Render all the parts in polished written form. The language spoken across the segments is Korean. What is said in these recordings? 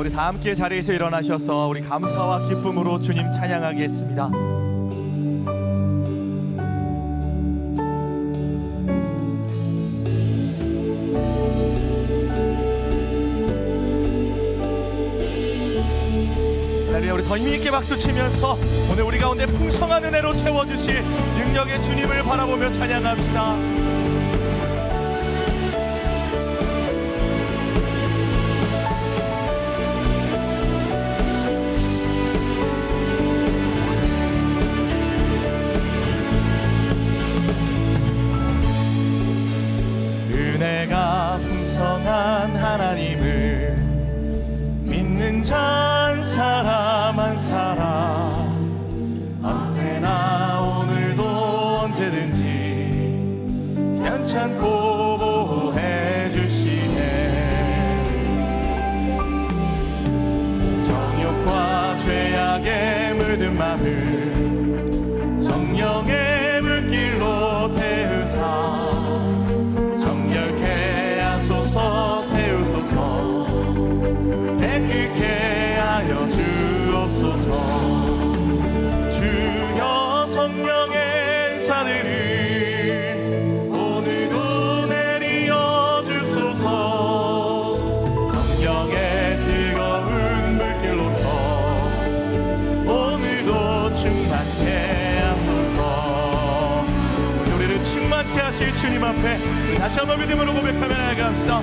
우리 다 함께 자리에서 일어나셔서 우리 감사와 기쁨으로 주님 찬양하겠습니다. 우리 더 힘있게 박수 치면서 오늘 우리 가운데 풍성한 은혜로 채워주실 능력의 주님을 바라보며 찬양합시다. 은혜가 풍성한 하나님을 믿는 자 한 사람 한 사람 언제나 오늘도 언제든지 괜찮고 보호해 주시네. 정욕과 죄악에 물든 맘을 성령의 물길로 태우사 정결케 하소서 태우소서 깨끗게 하여 주옵소서. 주여 성령의 은사들을 오늘도 내리어 주소서. 성령의 뜨거운 물길로서 오늘도 충만케 하소서. 우리를 충만케 하실 주님 앞에 다시 한번 믿음으로 고백하며 나아갑시다.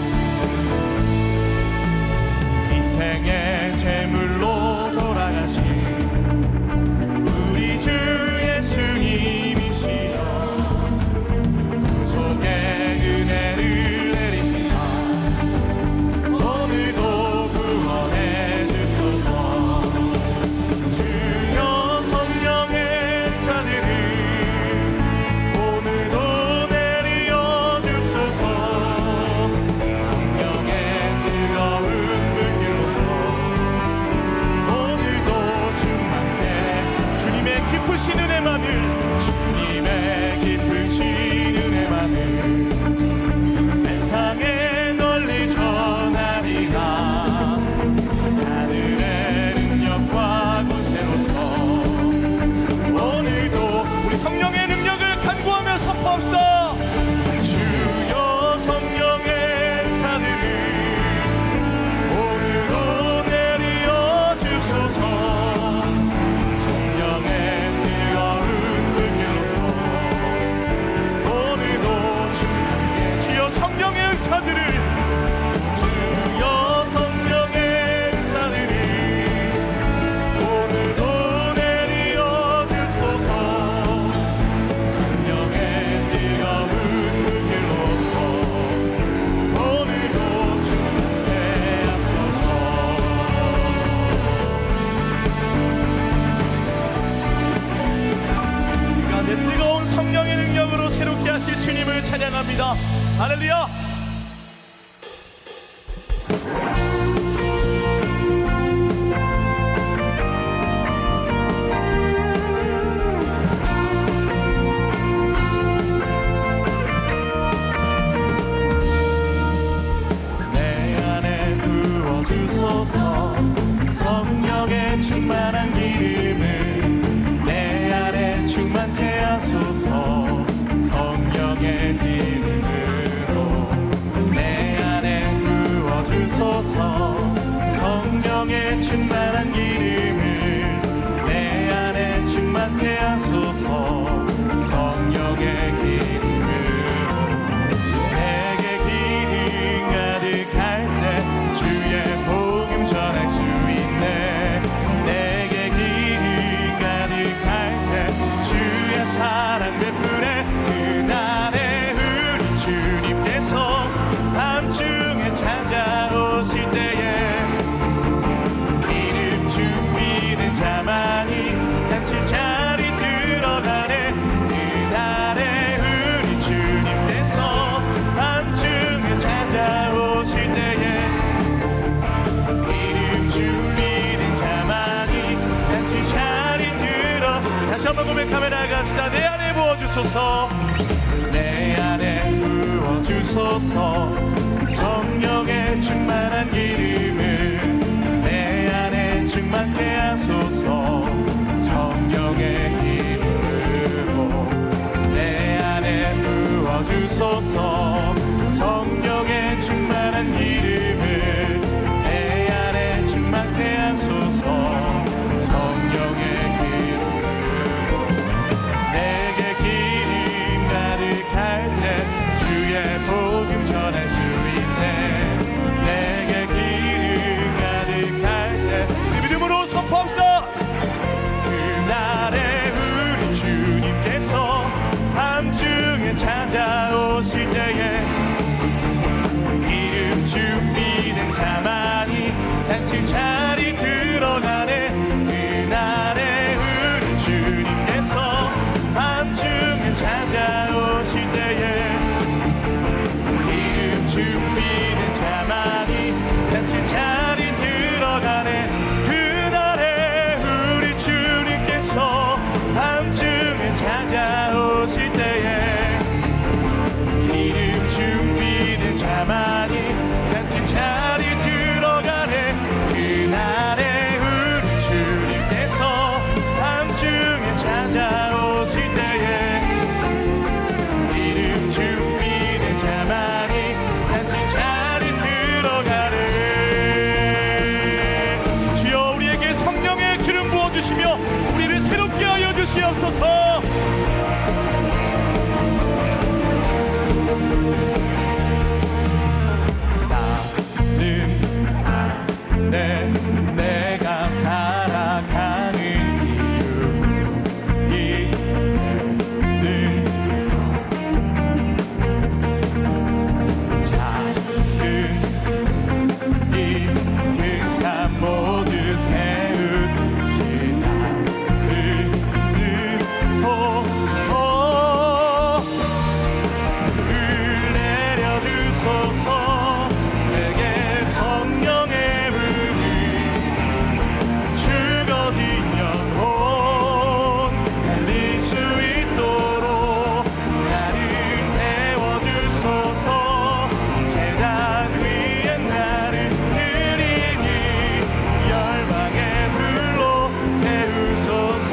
생의 제물로 돌아가신 우리 주 예수님이시여 구속의 은혜를 내리시사 오늘도 구원해 주소서. 주여 성령의 은사들을 오늘도 내리어 주소서. 성령의 뜨거운 깊으신 은혜만을 주님의 깊으신 은혜만을 세상에 널리 전하리라. 하늘의 능력과 권세로서 오늘도 우리 성령의 능력을 간구하며 선포합시다. 주여 성령의 은사들을 오늘도 내리어 주소서. 성령의 은사들을 주여 성령의 은사들을 오늘도 내리어 주소서. 성령의 뜨거운 물길로서 오늘도 충만케 하소서. 이 가운데 뜨거운 성령의 능력으로 새롭게 하실 주님을 찬양합니다. 할렐루야. 내 안에 부어주소서. 성령의 충만한 기름을 내 안에 충만케 하소서. 성령의 기름으로 내 안에 부어주소서. 성령의 충만한 기름을 내 안에 충만케 하소서. 성령의 기름으로 내게 기름 가득할 때 주의 복음 전할 수 있네. 내게 기름 가득할 때 주의 사랑 베푸네. 그날에 우리 주님께서 밤중에 찾아오실 때에 이름 준비된 자만이 잔치 자리 들어가네. 그날에 우리 주님께서 밤중에 찾아오실 때에 이름 준비된 자만이 잔치 자리 들어. 다시 한번 고백하며 나갑시다. 내 안에 부어주소서. 내 안에 부어주소서. 성령의 충만한 기름을 내 주소서. 성령의 충만한 기름을 내 안에 충만케 하소서. 성령의 기름 내게 기름 가득할 때 주의 복음 전할 수 있네. 내게 기름 가득할 때 우리 믿음으로 선포합시다. 그날에 우리 주님께서 밤중에 찾아오실 때에 기름 준비된 자만이 잔치 자리 들어가네. 그날에 우리 주님께서 밤중에 찾아오실 때에 기름 준비된 자만이 잔치 자리 들어가네. 그날에 우리 주님께서 밤중에 찾아오실 때에 기름 준비된 자만이 잔치 자리 들어가네. 그날에 우리 주님께서 밤중에 찾아오실 때에 기름 준비된 자만이 잔치 자리 들어가네. 주여 우리에게 성령의 기름 부어주시며 우리를 새롭게 하여 주시옵소서. 내가 살아가는 이유는 작은 큰 삶 모두 태우듯이 나를 쓰소서. 불을 내려주소서. 내게 성령의 불이 죽어진 영혼 살릴 수 있도록 나를 태워주소서. 제단 위에 나를 드리니 열방의 불로 세우소서.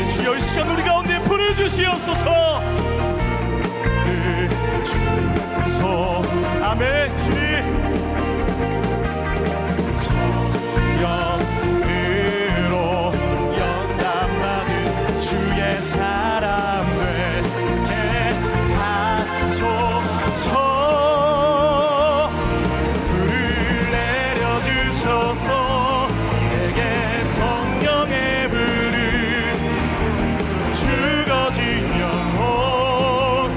주여 이 시간 우리 가운데 불을 주시옵소서. 주소 아멘. 성령으로 연단받은 주의 사람 되게 하소서. 불을 내려주소서. 내게 성령의 불을 죽어진 영혼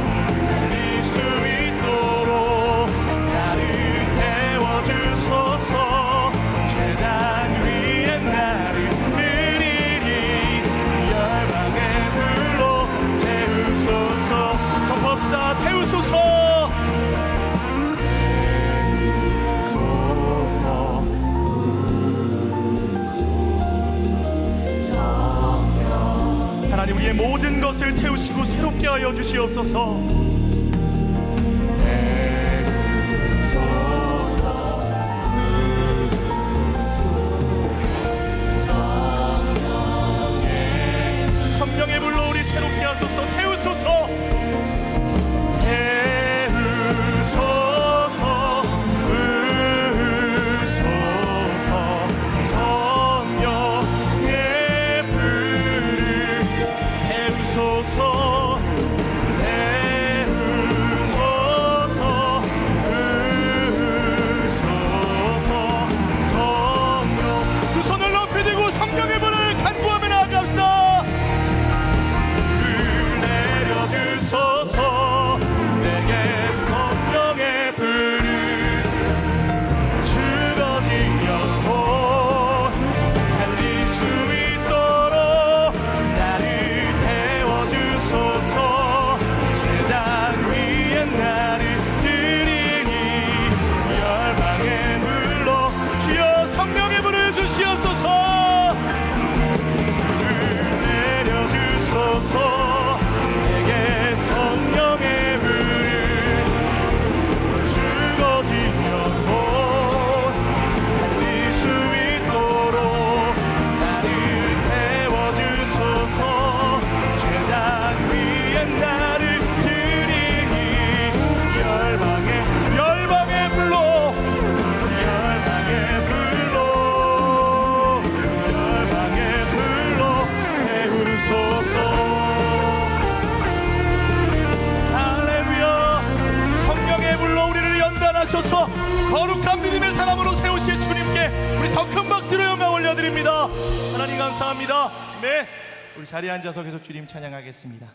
살릴 수 있도록 나를 태워주소서. 제단 위에 나를 드리니 열방의 불로 세우소서. 선포합시다. 태우소서. 하나님 우리의 모든 것을 태우시고 새롭게 하여 주시옵소서. 성령의 불로 우리 새롭게 하소서. 태우소서. 태우소서. 부소서. 성령의 불을 태우소서. 태우소서. 거룩한 믿음의 사람으로 세우실 주님께 우리 더 큰 박수로 영광 올려드립니다. 하나님 감사합니다. 네, 우리 자리에 앉아서 계속 주님 찬양하겠습니다.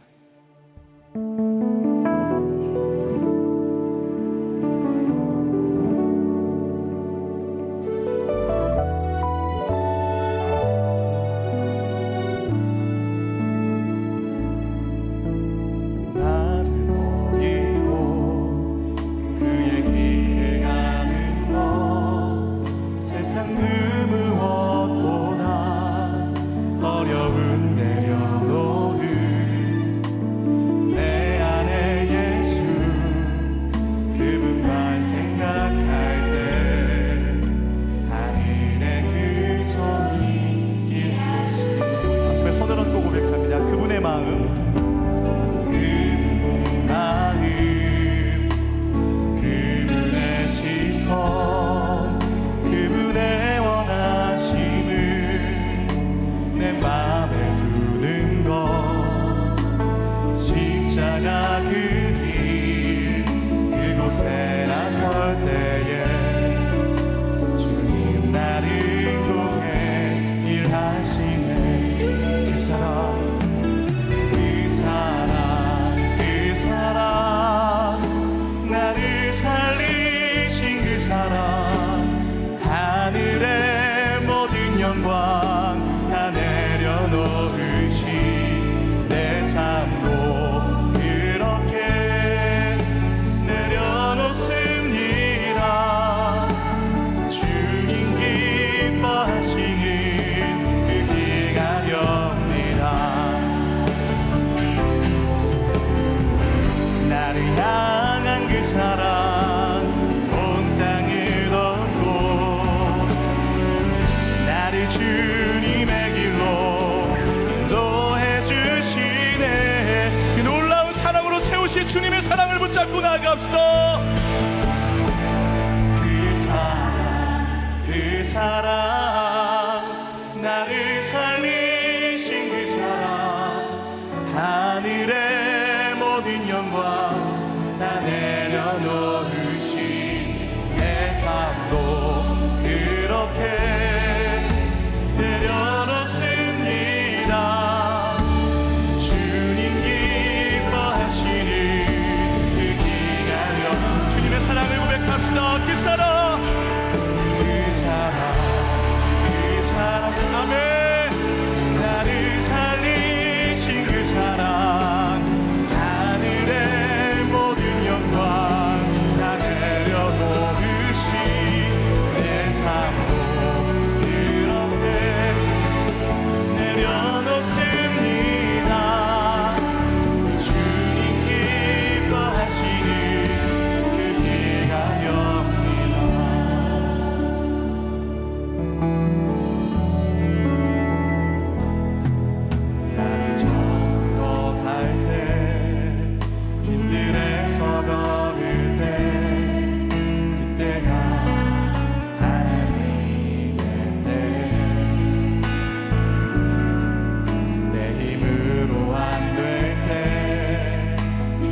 하늘의 모든 영광 다 내려놓으신 내 삶도 그렇게 내려놓습니다. 주님 기뻐하시는 그 길 가렵니다. 나를 향한 그 사랑 주님의 길로 인도해 주시네. 그 놀라운 사랑으로 채우신 주님의 사랑을 붙잡고 나아갑시다. 그 사랑 나를 살리신 그 사랑 하늘의 모든 영광 다 내려놓으신 내 삶도 그렇게 그 사랑 아멘. 나를 살리신 그 사랑 하늘의 모든 영광 다 내려놓으신 내 삶도 그렇게 내려놓습니다. 주님 기뻐하시는 그 길 가렵니다.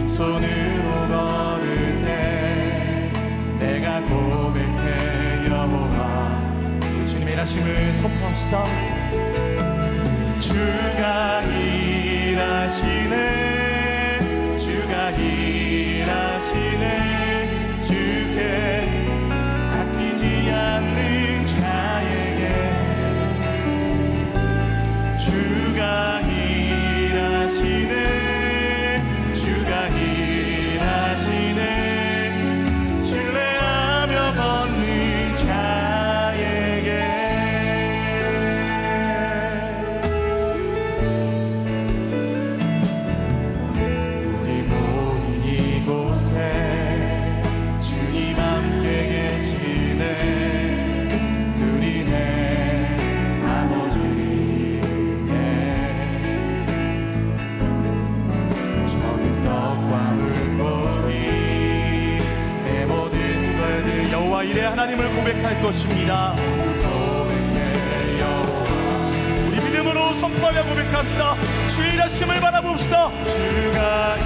손으로 걸을 때 내가 고백해 여호와. 주님의 일하심을 선포합시다. 주가 일하시네 주가 일하시네 주께 아끼지 않는 자에게 주가 일하시네 주가 일하시네 신뢰하며 걷는 자에게. 우리 모인 이곳에 주님 함께 계시네. 우리네 아버지께 적은 떡과 물고기 내 모든 것들 여호와 이래 하나님을 고백할 것입니다. 고백해 여호와. 우리 믿음으로 선포하며 고백합시다. 주의 일하심을 바라봅시다. 주가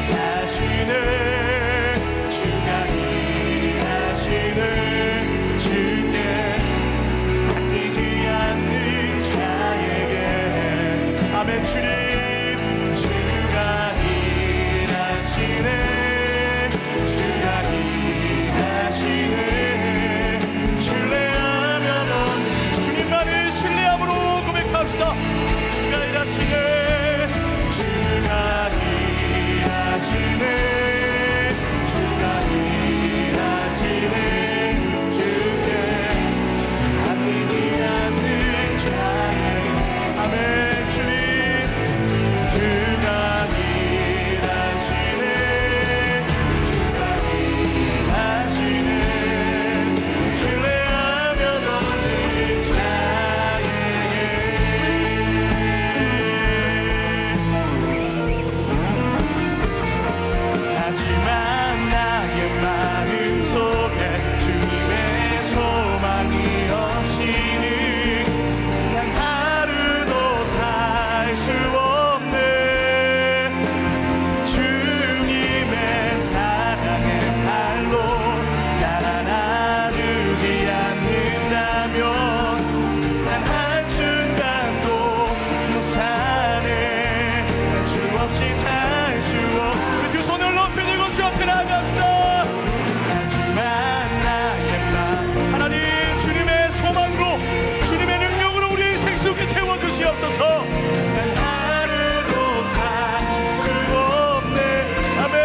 일하시네 주가 일하시네 하시네 주께 믿지 않는 자에게 아멘. 주님 주가 일하시네 주가 일하시네 신뢰하면 없는 주님만을 신뢰함으로 고백합시다. 주가 일하시네 주가 일하시네 주가 일하시네 주께 안 믿지 않는 자에게 아멘. 주님 주가 일하시네 주가 일하시네 신뢰하면 없는 자에게 하지만 나의 마음속에 주님의 소망이 없이는 난 하루도 살 수 없네. 주님의 사랑의 발로 날 안아주지 않는다면 난 한순간도 못 사네. 난 주 없이 살 수 없네. 두 손을 높이 들고 주 앞에 나갑시다. 하지만 나의 마음 하나님 주님의 소망으로 주님의 능력으로 우리 인생 속에 채워주시옵소서. 난 하루도 살 수 없네. 아멘.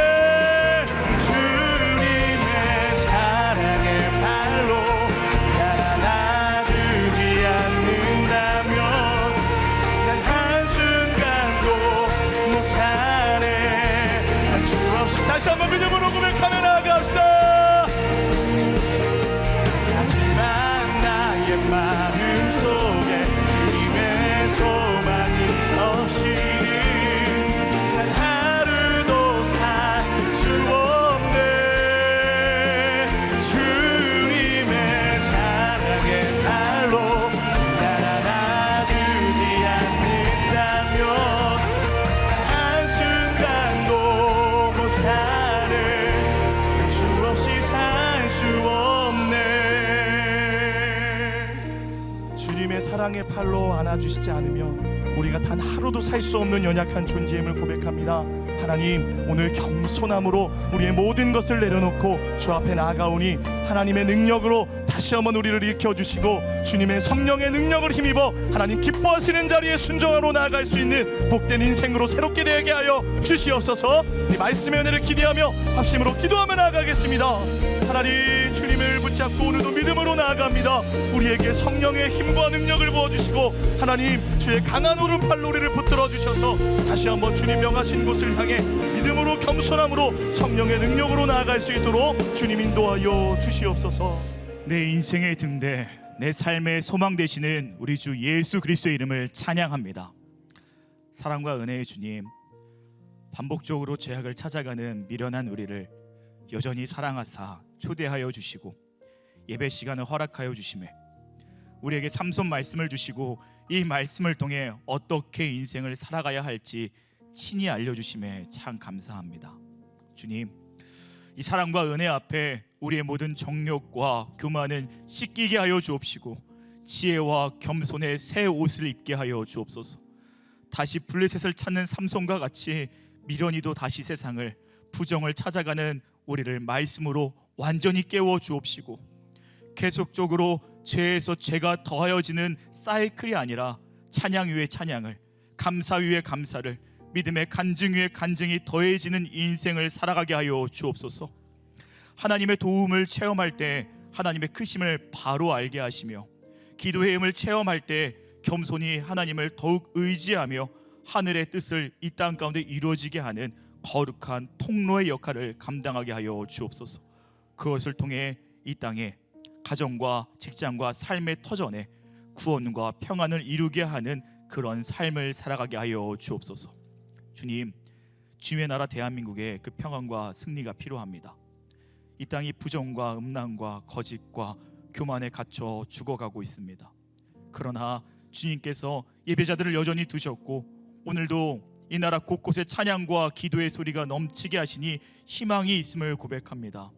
주님의 사랑의 발로 날 안아주지 않는다면 난 한순간도 못 사네. 난 주 없이 다시 한번 믿음으로 고백하며 나아갑시다. 하지만 나의 마음속에 주님의 소망이 없이는 난 하루도 살 수 없네. 주님의 사랑의 발로 날 안아주지 않는다면 난 한순간도 못 사네. 주 없이 살 수 없네. 주님의 사랑의 팔로 안아주시지 않으면 우리가 단 하루도 살 수 없는 연약한 존재임을 고백합니다. 하나님 오늘 겸손함으로 우리의 모든 것을 내려놓고 주 앞에 나아가오니 하나님의 능력으로 다시 한번 우리를 일으켜주시고 주님의 성령의 능력을 힘입어 하나님 기뻐하시는 자리에 순종하러 나아갈 수 있는 복된 인생으로 새롭게 되게 하여 주시옵소서. 이 말씀의 은혜를 기대하며 합심으로 기도하며 나아가겠습니다. 하나님 주님을 붙잡고 오늘도 믿음으로 나아갑니다. 우리에게 성령의 힘과 능력을 부어주시고 하나님 주의 강한 오른팔로 우리를 붙들어 주셔서 다시 한번 주님 명하신 곳을 향해 믿음으로 겸손함으로 성령의 능력으로 나아갈 수 있도록 주님 인도하여 주시옵소서. 내 인생의 등대, 내 삶의 소망 되시는 우리 주 예수 그리스도의 이름을 찬양합니다. 사랑과 은혜의 주님, 반복적으로 죄악을 찾아가는 미련한 우리를 여전히 사랑하사 초대하여 주시고 예배 시간을 허락하여 주시매 우리에게 삼손 말씀을 주시고 이 말씀을 통해 어떻게 인생을 살아가야 할지 친히 알려주심에 참 감사합니다. 주님, 이 사랑과 은혜 앞에 우리의 모든 정욕과 교만은 씻기게 하여 주옵시고 지혜와 겸손의 새 옷을 입게 하여 주옵소서. 다시 블레셋을 찾는 삼손과 같이 미련이도 다시 세상을 부정을 찾아가는 우리를 말씀으로 완전히 깨워 주옵시고 계속적으로 죄에서 죄가 더하여지는 사이클이 아니라 찬양 위에 찬양을, 감사 위에 감사를, 믿음의 간증 위에 간증이 더해지는 인생을 살아가게 하여 주옵소서. 하나님의 도움을 체험할 때 하나님의 크심을 바로 알게 하시며 기도의 힘을 체험할 때 겸손히 하나님을 더욱 의지하며 하늘의 뜻을 이 땅 가운데 이루어지게 하는 거룩한 통로의 역할을 감당하게 하여 주옵소서. 그것을 통해 이 땅에 가정과 직장과 삶의 터전에 구원과 평안을 이루게 하는 그런 삶을 살아가게 하여 주옵소서. 주님, 주의 나라 대한민국에 그 평안과 승리가 필요합니다. 이 땅이 부정과 음란과 거짓과 교만에 갇혀 죽어가고 있습니다. 그러나 주님께서 예배자들을 여전히 두셨고 오늘도 이 나라 곳곳에 찬양과 기도의 소리가 넘치게 하시니 희망이 있음을 고백합니다.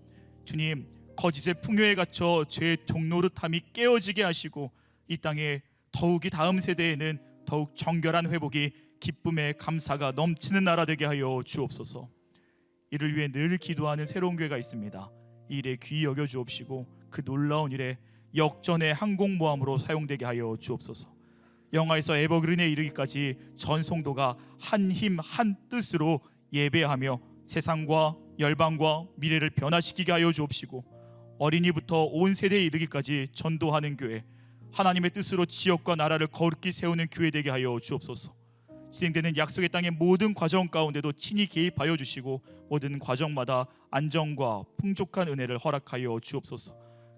주님, 거짓의 풍요에 갇혀 죄의 종노릇함이 깨어지게 하시고 이 땅에 더욱이 다음 세대에는 더욱 정결한 회복이 기쁨의 감사가 넘치는 나라 되게 하여 주옵소서. 이를 위해 늘 기도하는 새로운 교회가 있습니다. 이 일에 귀히 여겨 주옵시고 그 놀라운 일에 역전의 항공모함으로 사용되게 하여 주옵소서. 영화에서 에버그린에 이르기까지 전 성도가 한 힘 한 뜻으로 예배하며 세상과 열방과 미래를 변화시키게 하여 주옵시고 어린이부터 온 세대에 이르기까지 전도하는 교회, 하나님의 뜻으로 지역과 나라를 거룩히 세우는 교회 되게 하여 주옵소서. 진행되는 약속의 땅의 모든 과정 가운데도 친히 개입하여 주시고 모든 과정마다 안정과 풍족한 은혜를 허락하여 주옵소서.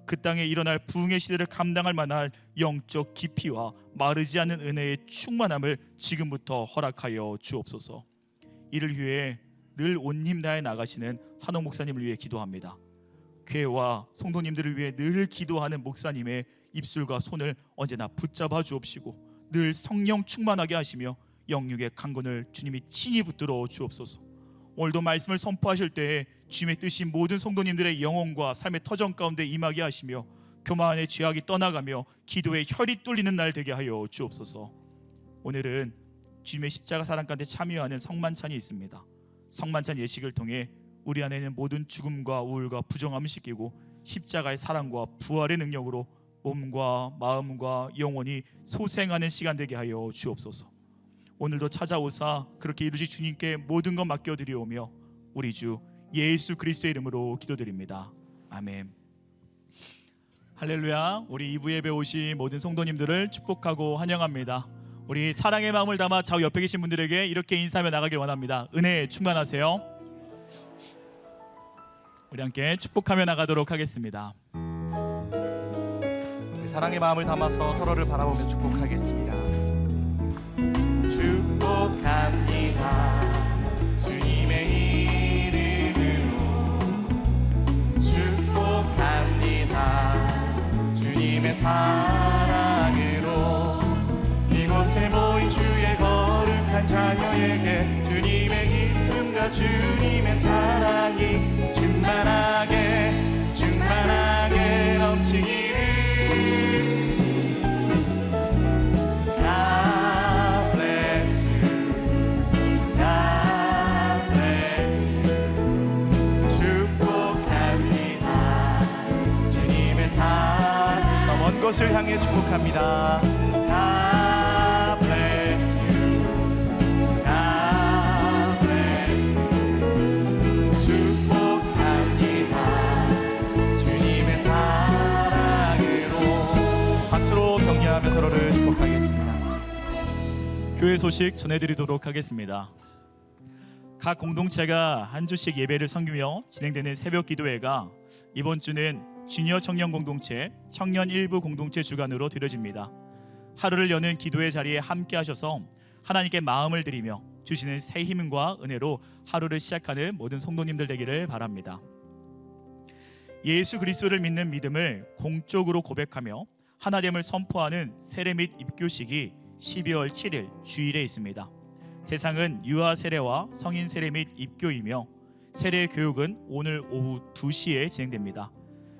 그 땅에 일어날 부흥의 시대를 감당할 만한 영적 깊이와 마르지 않는 은혜의 충만함을 지금부터 허락하여 주옵소서. 이를 위해 늘 온 힘 다해 나가시는 한옥 목사님을 위해 기도합니다. 교회와 성도님들을 위해 늘 기도하는 목사님의 입술과 손을 언제나 붙잡아 주옵시고 늘 성령 충만하게 하시며 영육의 강건을 주님이 친히 붙들어 주옵소서. 오늘도 말씀을 선포하실 때에 주님의 뜻이 모든 성도님들의 영혼과 삶의 터전 가운데 임하게 하시며 교만의 죄악이 떠나가며 기도의 혈이 뚫리는 날 되게 하여 주옵소서. 오늘은 주님의 십자가 사랑 가운데 참여하는 성만찬이 있습니다. 성만찬 예식을 통해 우리 안에 있는 모든 죽음과 우울과 부정함을 씻기고 십자가의 사랑과 부활의 능력으로 몸과 마음과 영혼이 소생하는 시간 되게 하여 주옵소서. 오늘도 찾아오사 그렇게 이루시 주님께 모든 것 맡겨드리오며 우리 주 예수 그리스도의 이름으로 기도드립니다. 아멘. 할렐루야. 우리 2부 예배 오신 모든 성도님들을 축복하고 환영합니다. 우리 사랑의 마음을 담아 좌우 옆에 계신 분들에게 이렇게 인사하며 나가길 원합니다. 은혜 충만하세요. 우리 함께 축복하며 나가도록 하겠습니다. 우리 사랑의 마음을 담아서 서로를 바라보며 축복하겠습니다. 축복합니다. 주님의 이름으로 축복합니다. 주님의 사랑으로 이곳에 모인 주의 거룩한 자녀에게 주님의 기쁨과 주님의 사랑이 충만하게 충만하게 넘치기를. 먼 곳을 향해 축복합니다. God bless you. God bless you. 축복합니다. 주님의 사랑으로. 박수로 격려하며 서로를 축복하겠습니다. 교회 소식 전해드리도록 하겠습니다. 각 공동체가 한 주씩 예배를 섬기며 진행되는 새벽 기도회가 이번 주는 주니어 청년 공동체, 청년 일부 공동체 주관으로 드려집니다. 하루를 여는 기도의 자리에 함께 하셔서 하나님께 마음을 드리며 주시는 새 힘과 은혜로 하루를 시작하는 모든 성도님들 되기를 바랍니다. 예수 그리스도를 믿는 믿음을 공적으로 고백하며 하나됨을 선포하는 세례 및 입교식이 12월 7일 주일에 있습니다. 대상은 유아 세례와 성인 세례 및 입교이며 세례 교육은 오늘 오후 2시에 진행됩니다.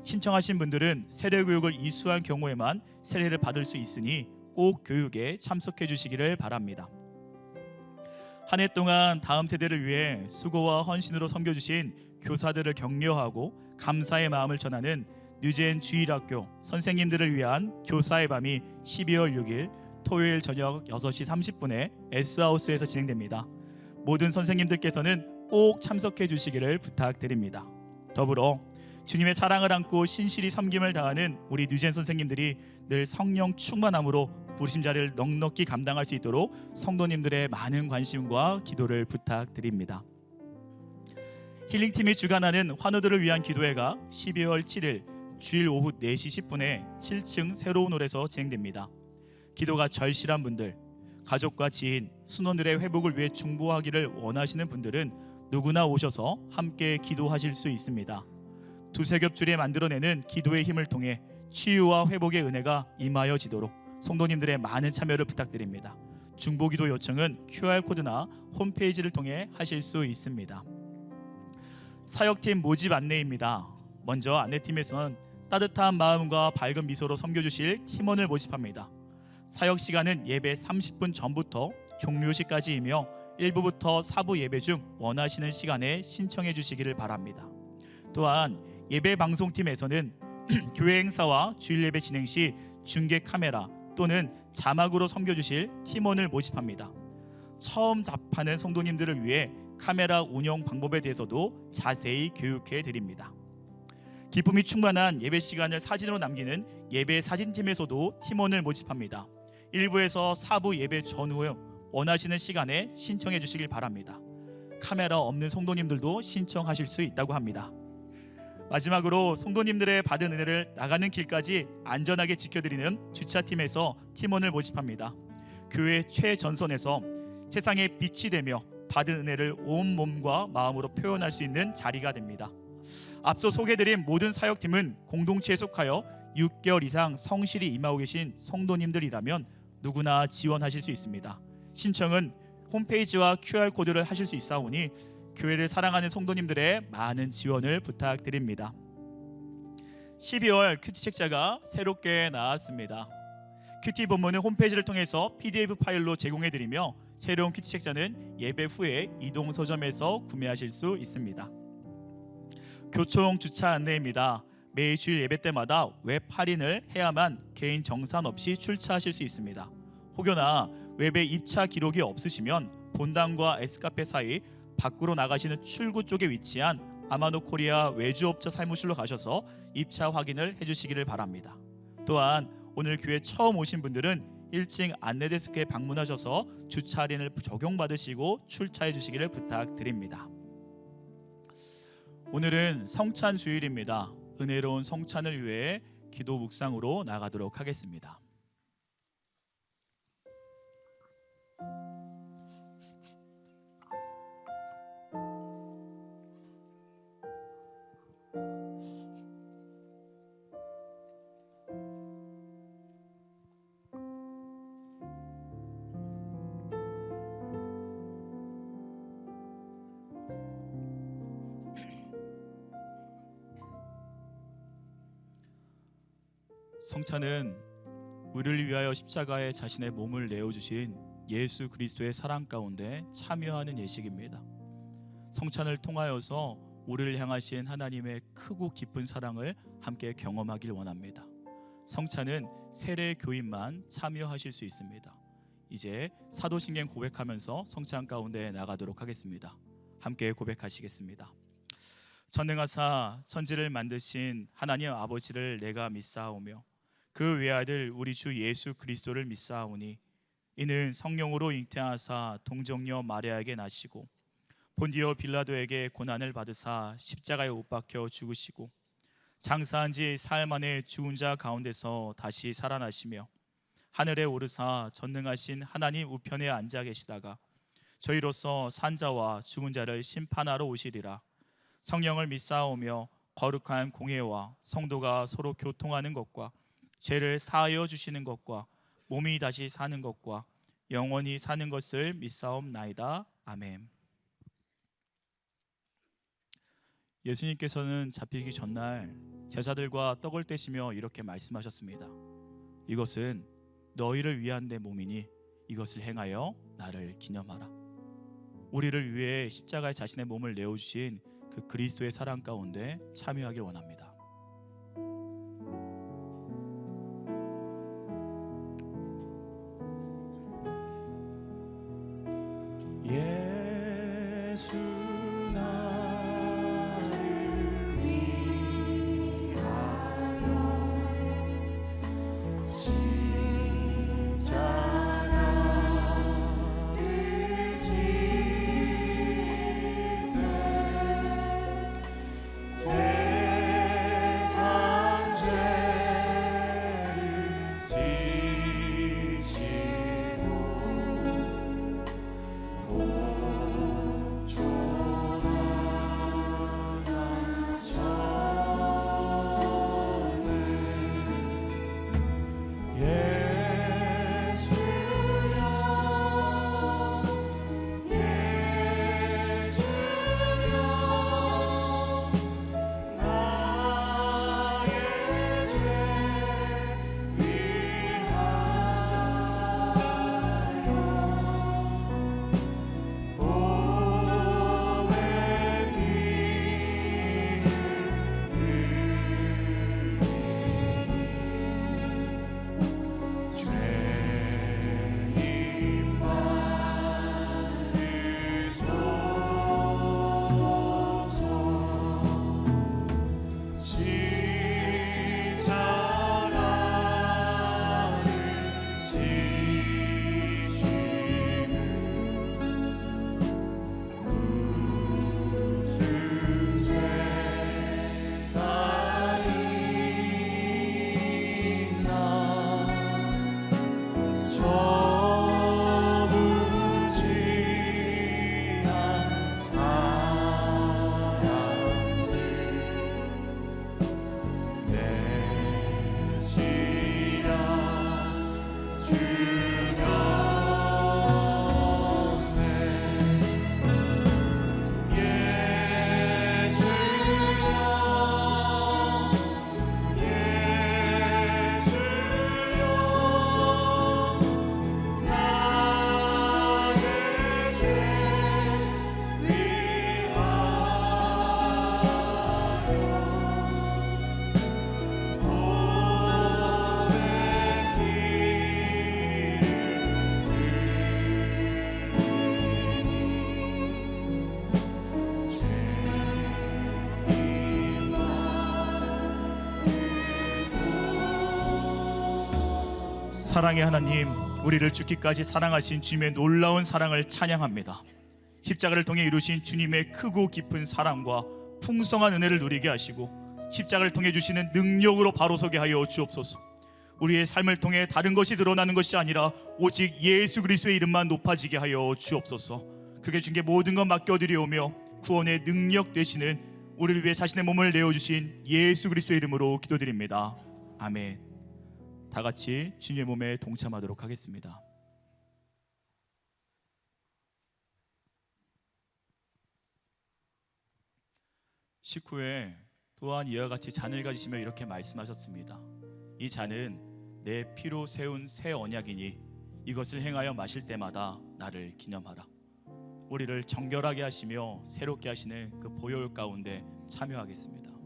신청하신 분들은 세례 교육을 이수한 경우에만 세례를 받을 수 있으니 꼭 교육에 참석해 주시기를 바랍니다. 한 해 동안 다음 세대를 위해 수고와 헌신으로 섬겨주신 교사들을 격려하고 감사의 마음을 전하는 뉴젠 주일학교 선생님들을 위한 교사의 밤이 12월 6일 토요일 저녁 6시 30분에 S하우스에서 진행됩니다. 모든 선생님들께서는 꼭 참석해 주시기를 부탁드립니다. 더불어 주님의 사랑을 안고 신실히 섬김을 다하는 우리 뉴젠 선생님들이 늘 성령 충만함으로 부르심 자리를 넉넉히 감당할 수 있도록 성도님들의 많은 관심과 기도를 부탁드립니다. 힐링팀이 주관하는 환우들을 위한 기도회가 12월 7일 주일 오후 4시 10분에 7층 새로운 홀에서 진행됩니다. 기도가 절실한 분들, 가족과 지인, 순원들의 회복을 위해 중보하기를 원하시는 분들은 누구나 오셔서 함께 기도하실 수 있습니다. 두세 겹줄에 만들어내는 기도의 힘을 통해 치유와 회복의 은혜가 임하여지도록 성도님들의 많은 참여를 부탁드립니다. 중보기도 요청은 QR코드나 홈페이지를 통해 하실 수 있습니다. 사역팀 모집 안내입니다. 먼저 안내팀에서는 따뜻한 마음과 밝은 미소로 섬겨주실 팀원을 모집합니다. 사역 시간은 예배 30분 전부터 종료 시까지이며 1부부터 4부 예배 중 원하시는 시간에 신청해 주시기를 바랍니다. 또한 예배 방송팀에서는 교회 행사와 주일 예배 진행 시 중계 카메라 또는 자막으로 섬겨주실 팀원을 모집합니다. 처음 접하는 성도님들을 위해 카메라 운영 방법에 대해서도 자세히 교육해 드립니다. 기쁨이 충만한 예배 시간을 사진으로 남기는 예배 사진팀에서도 팀원을 모집합니다. 1부에서 4부 예배 전후에 원하시는 시간에 신청해 주시길 바랍니다. 카메라 없는 성도님들도 신청하실 수 있다고 합니다. 마지막으로 성도님들의 받은 은혜를 나가는 길까지 안전하게 지켜드리는 주차팀에서 팀원을 모집합니다. 교회 최전선에서 세상의 빛이 되며 받은 은혜를 온 몸과 마음으로 표현할 수 있는 자리가 됩니다. 앞서 소개드린 모든 사역팀은 공동체에 속하여 6개월 이상 성실히 임하고 계신 성도님들이라면 누구나 지원하실 수 있습니다. 신청은 홈페이지와 QR코드를 하실 수 있사오니 교회를 사랑하는 성도님들의 많은 지원을 부탁드립니다. 12월 큐티 책자가 새롭게 나왔습니다. 큐티 본문은 홈페이지를 통해서 PDF 파일로 제공해드리며 새로운 큐티 책자는 예배 후에 이동 서점에서 구매하실 수 있습니다. 교총 주차 안내입니다. 매일 주일 예배 때마다 웹 할인을 해야만 개인 정산 없이 출차하실 수 있습니다. 혹여나 웹에 입차 기록이 없으시면 본당과 S카페 사이 밖으로 나가시는 출구 쪽에 위치한 아마노 코리아 외주업자 사무실로 가셔서 입차 확인을 해주시기를 바랍니다. 또한 오늘 교회 처음 오신 분들은 1층 안내데스크에 방문하셔서 주차 할인을 적용받으시고 출차해 주시기를 부탁드립니다. 오늘은 성찬 주일입니다. 은혜로운 성찬을 위해 기도 묵상으로 나가도록 하겠습니다. 성찬은 우리를 위하여 십자가에 자신의 몸을 내어주신 예수 그리스도의 사랑 가운데 참여하는 예식입니다. 성찬을 통하여서 우리를 향하신 하나님의 크고 깊은 사랑을 함께 경험하길 원합니다. 성찬은 세례 교인만 참여하실 수 있습니다. 이제 사도신경 고백하면서 성찬 가운데 나가도록 하겠습니다. 함께 고백하시겠습니다. 전능하사 천지를 만드신 하나님 아버지를 내가 믿사오며 그 외아들 우리 주 예수 그리스도를 믿사오니 이는 성령으로 잉태하사 동정녀 마리아에게 나시고 본디오 빌라도에게 고난을 받으사 십자가에 못 박혀 죽으시고 장사한 지 사흘 만에 죽은 자 가운데서 다시 살아나시며 하늘에 오르사 전능하신 하나님 우편에 앉아 계시다가 저희로서 산자와 죽은 자를 심판하러 오시리라. 성령을 믿사오며 거룩한 공회와 성도가 서로 교통하는 것과 죄를 사하여 주시는 것과 몸이 다시 사는 것과 영원히 사는 것을 믿사옵나이다. 아멘. 예수님께서는 잡히기 전날 제자들과 떡을 떼시며 이렇게 말씀하셨습니다. 이것은 너희를 위한 내 몸이니 이것을 행하여 나를 기념하라. 우리를 위해 십자가에 자신의 몸을 내어주신 그 그리스도의 사랑 가운데 참여하길 원합니다. 예수 나를 위하여 십자가를 지되 세상 죄를 지시고 고조 사랑의 하나님, 우리를 죽기까지 사랑하신 주님의 놀라운 사랑을 찬양합니다. 십자가를 통해 이루신 주님의 크고 깊은 사랑과 풍성한 은혜를 누리게 하시고 십자가를 통해 주시는 능력으로 바로 서게 하여 주옵소서. 우리의 삶을 통해 다른 것이 드러나는 것이 아니라 오직 예수 그리스도의 이름만 높아지게 하여 주옵소서. 그게 주님께 모든 것 맡겨드리오며 구원의 능력 되시는 우리를 위해 자신의 몸을 내어주신 예수 그리스도의 이름으로 기도드립니다. 아멘. 다 같이 주님의 몸에 동참하도록 하겠습니다. 식후에 또한 이와 같이 잔을 가지시며 이렇게 말씀하셨습니다. 이 잔은 내 피로 세운 새 언약이니 이것을 행하여 마실 때마다 나를 기념하라. 우리를 정결하게 하시며 새롭게 하시는 그 보혈 가운데 참여하겠습니다.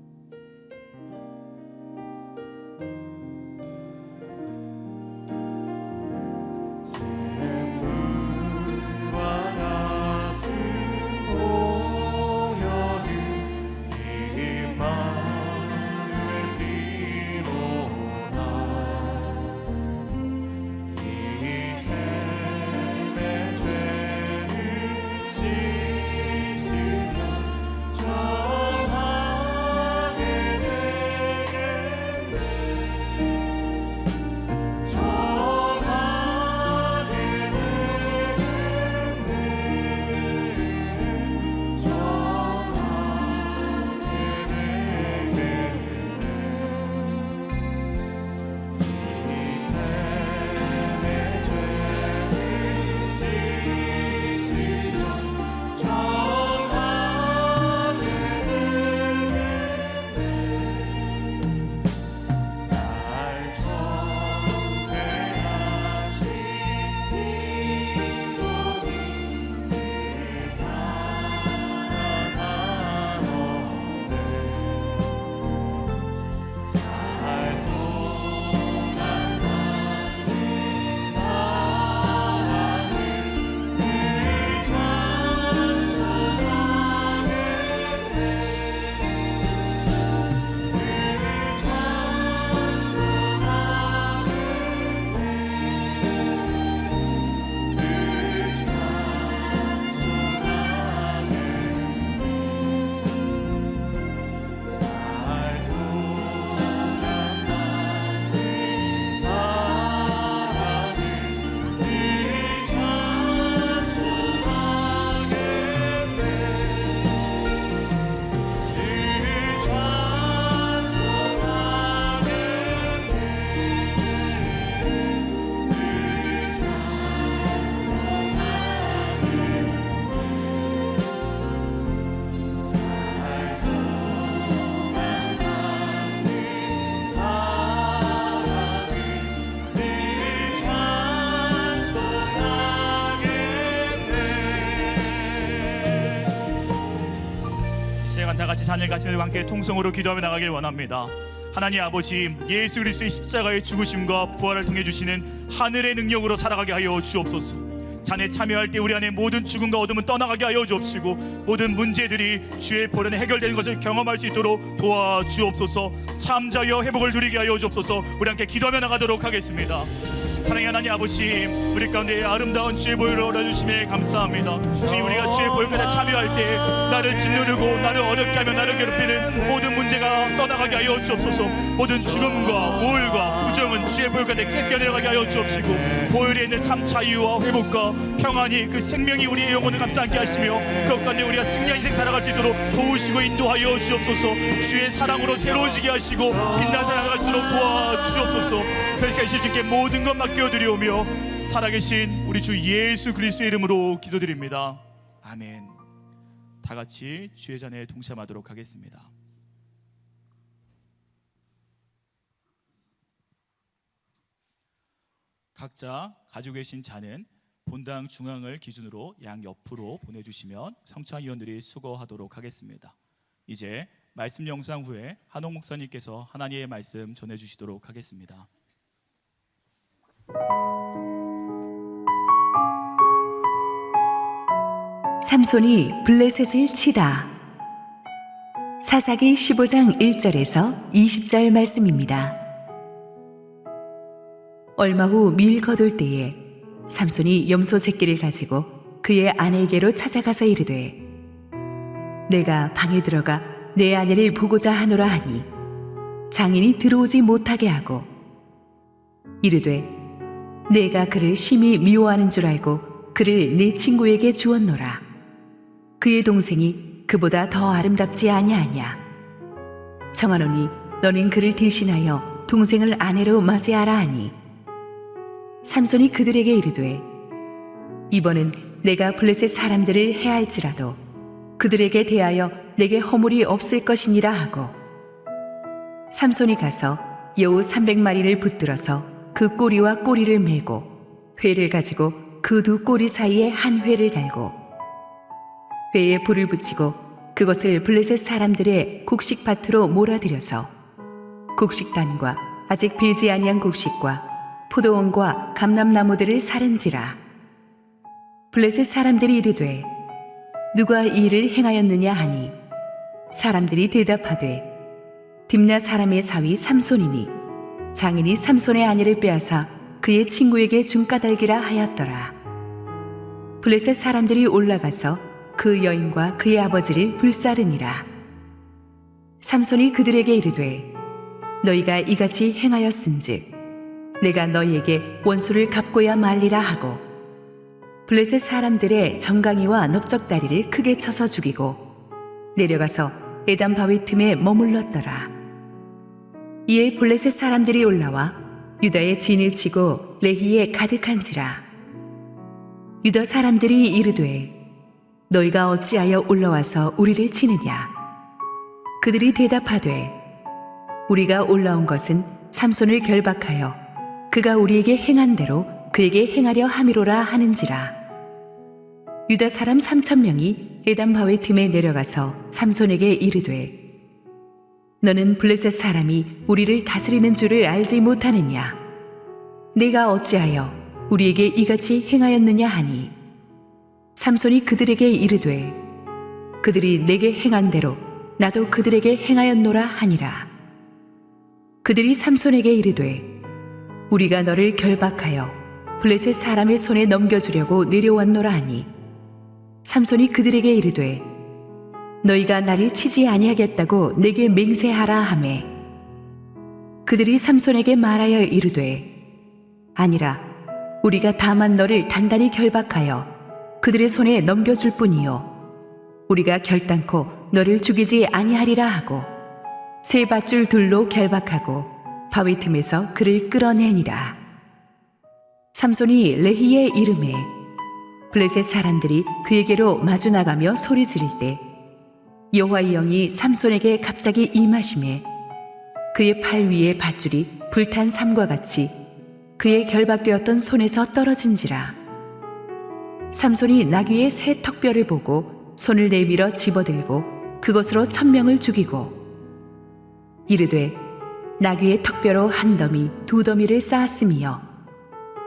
다 같이 잔을 가지며 함께 통성으로 기도하며 나가길 원합니다. 하나님 아버지, 예수 그리스도의 십자가의 죽으심과 부활을 통해 주시는 하늘의 능력으로 살아가게 하여 주옵소서. 잔에 참여할 때 우리 안에 모든 죽음과 어둠은 떠나가게 하여 주옵시고 모든 문제들이 주의 보혈에 해결되는 것을 경험할 수 있도록 도와주옵소서. 참자여 회복을 누리게 하여 주옵소서. 우리 함께 기도하며 나가도록 하겠습니다. 사랑의 하나님 아버지, 우리 가운데 아름다운 주의 보혈을 얻어주심에 감사합니다. 주님, 우리가 주의 보혈에 참여할 때 나를 짓누르고 나를 어렵게 하며 나를 괴롭히는 모든 문제가 떠나가게 하여 주옵소서. 모든 죽음과 우울과 부정은 주의 보혈에 깨어내려가게 하여 주옵시고 보혈에 있는 참 자유와 회복과 평안이 그 생명이 우리의 영혼을 감싸게 하시며 그것 가운데 우리가 승리한 인생 살아갈 수 있도록 도우시고 인도하여 주옵소서. 주의 사랑으로 새로워지게 하시고 빛난 사랑을 갈 수 있도록 도와주옵소서. 그렇게 하실 주께 모든 것 맡겨드리오며 살아계신 우리 주 예수 그리스도의 이름으로 기도드립니다. 아멘. 다 같이 주의 잔에 동참하도록 하겠습니다. 각자 가지고 계신 잔은 본당 중앙을 기준으로 양 옆으로 보내주시면 성찬위원들이 수거하도록 하겠습니다. 이제 말씀 영상 후에 한옥 목사님께서 하나님의 말씀 전해주시도록 하겠습니다. 삼손이 블레셋을 치다. 사사기 15장 1절에서 20절 말씀입니다. 얼마 후 밀 거둘 때에 삼손이 염소 새끼를 가지고 그의 아내에게로 찾아가서 이르되 내가 방에 들어가 내 아내를 보고자 하노라 하니 장인이 들어오지 못하게 하고 이르되 내가 그를 심히 미워하는 줄 알고 그를 내 친구에게 주었노라. 그의 동생이 그보다 더 아름답지 아니하냐. 청하노니 너는 그를 대신하여 동생을 아내로 맞이하라 하니 삼손이 그들에게 이르되 이번은 내가 블레셋 사람들을 해할지라도 그들에게 대하여 내게 허물이 없을 것이니라 하고 삼손이 가서 여우 300마리를 붙들어서 그 꼬리와 꼬리를 메고 회를 가지고 그 두 꼬리 사이에 한 회를 달고 회에 불을 붙이고 그것을 블레셋 사람들의 곡식밭으로 몰아들여서 곡식단과 아직 배지 아니한 곡식과 포도원과 감람나무들을 사른지라. 블레셋 사람들이 이르되 누가 이 일을 행하였느냐 하니 사람들이 대답하되 딥나 사람의 사위 삼손이니 장인이 삼손의 아내를 빼앗아 그의 친구에게 준 까닭이라 하였더라. 블레셋 사람들이 올라가서 그 여인과 그의 아버지를 불사르니라. 삼손이 그들에게 이르되 너희가 이같이 행하였은즉 내가 너희에게 원수를 갚고야 말리라 하고 블레셋 사람들의 정강이와 넓적다리를 크게 쳐서 죽이고 내려가서 에단 바위 틈에 머물렀더라. 이에 블레셋 사람들이 올라와 유다의 진을 치고 레히에 가득한지라. 유다 사람들이 이르되 너희가 어찌하여 올라와서 우리를 치느냐. 그들이 대답하되 우리가 올라온 것은 삼손을 결박하여 그가 우리에게 행한 대로 그에게 행하려 함이로라 하는지라. 유다 사람 3,000명이 에단 바위 틈에 내려가서 삼손에게 이르되 너는 블레셋 사람이 우리를 다스리는 줄을 알지 못하느냐. 내가 어찌하여 우리에게 이같이 행하였느냐 하니 삼손이 그들에게 이르되 그들이 내게 행한 대로 나도 그들에게 행하였노라 하니라. 그들이 삼손에게 이르되 우리가 너를 결박하여 블레셋 사람의 손에 넘겨주려고 내려왔노라 하니 삼손이 그들에게 이르되 너희가 나를 치지 아니하겠다고 내게 맹세하라 하매 그들이 삼손에게 말하여 이르되 아니라 우리가 다만 너를 단단히 결박하여 그들의 손에 넘겨줄 뿐이요 우리가 결단코 너를 죽이지 아니하리라 하고 세 밧줄 둘로 결박하고 바위 틈에서 그를 끌어내니라. 삼손이 레히에 이르매 블레셋 사람들이 그에게로 마주 나가며 소리 지를 때 여호와의 영이 삼손에게 갑자기 임하시매 그의 팔 위에 밧줄이 불탄 삼과 같이 그의 결박되었던 손에서 떨어진지라. 삼손이 나귀의 새 턱뼈를 보고 손을 내밀어 집어들고 그것으로 1,000명을 죽이고 이르되 나귀의 턱뼈로 한 더미 두 더미를 쌓았으며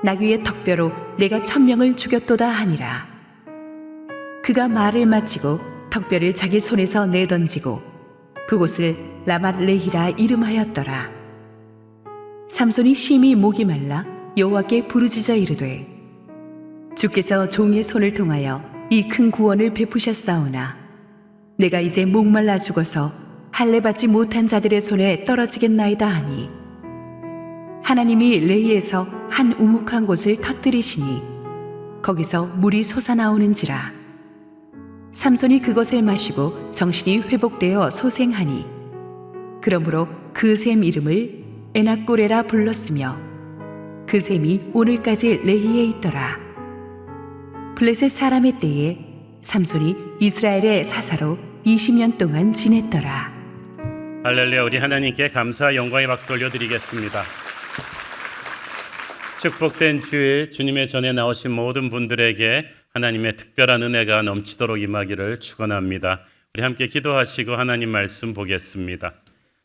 나귀의 턱뼈로 내가 1,000명을 죽였도다 하니라. 그가 말을 마치고 턱뼈를 자기 손에서 내던지고 그곳을 라맛레히라 이름하였더라. 삼손이 심히 목이 말라 여호와께 부르짖어 이르되 주께서 종의 손을 통하여 이 큰 구원을 베푸셨사오나 내가 이제 목말라 죽어서 할례 받지 못한 자들의 손에 떨어지겠나이다 하니 하나님이 레히에서 한 우묵한 곳을 터뜨리시니 거기서 물이 솟아나오는지라. 삼손이 그것을 마시고 정신이 회복되어 소생하니 그러므로 그 샘 이름을 에낙고레라 불렀으며 그 샘이 오늘까지 레히에 있더라. 블레셋 사람의 때에 삼손이 이스라엘의 사사로 20년 동안 지냈더라. 할렐루야. 우리 하나님께 감사 영광의 박수 올려드리겠습니다. 축복된 주일 주님의 전에 나오신 모든 분들에게 하나님의 특별한 은혜가 넘치도록 임하기를 축원합니다. 우리 함께 기도하시고 하나님 말씀 보겠습니다.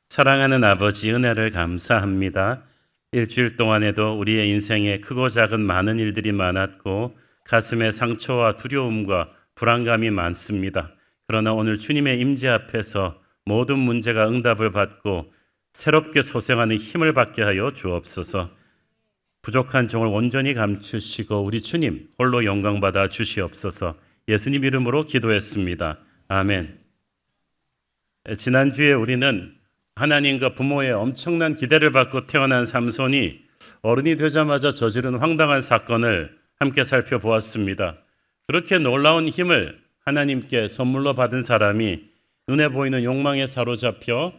사랑하는 아버지, 은혜를 감사합니다. 일주일 동안에도 우리의 인생에 크고 작은 많은 일들이 많았고 가슴에 상처와 두려움과 불안감이 많습니다. 그러나 오늘 주님의 임재 앞에서 모든 문제가 응답을 받고 새롭게 소생하는 힘을 받게 하여 주옵소서. 부족한 종을 온전히 감추시고 우리 주님 홀로 영광 받아 주시옵소서. 예수님 이름으로 기도했습니다. 아멘. 지난주에 우리는 하나님과 부모의 엄청난 기대를 받고 태어난 삼손이 어른이 되자마자 저지른 황당한 사건을 함께 살펴보았습니다. 그렇게 놀라운 힘을 하나님께 선물로 받은 사람이 눈에 보이는 욕망에 사로잡혀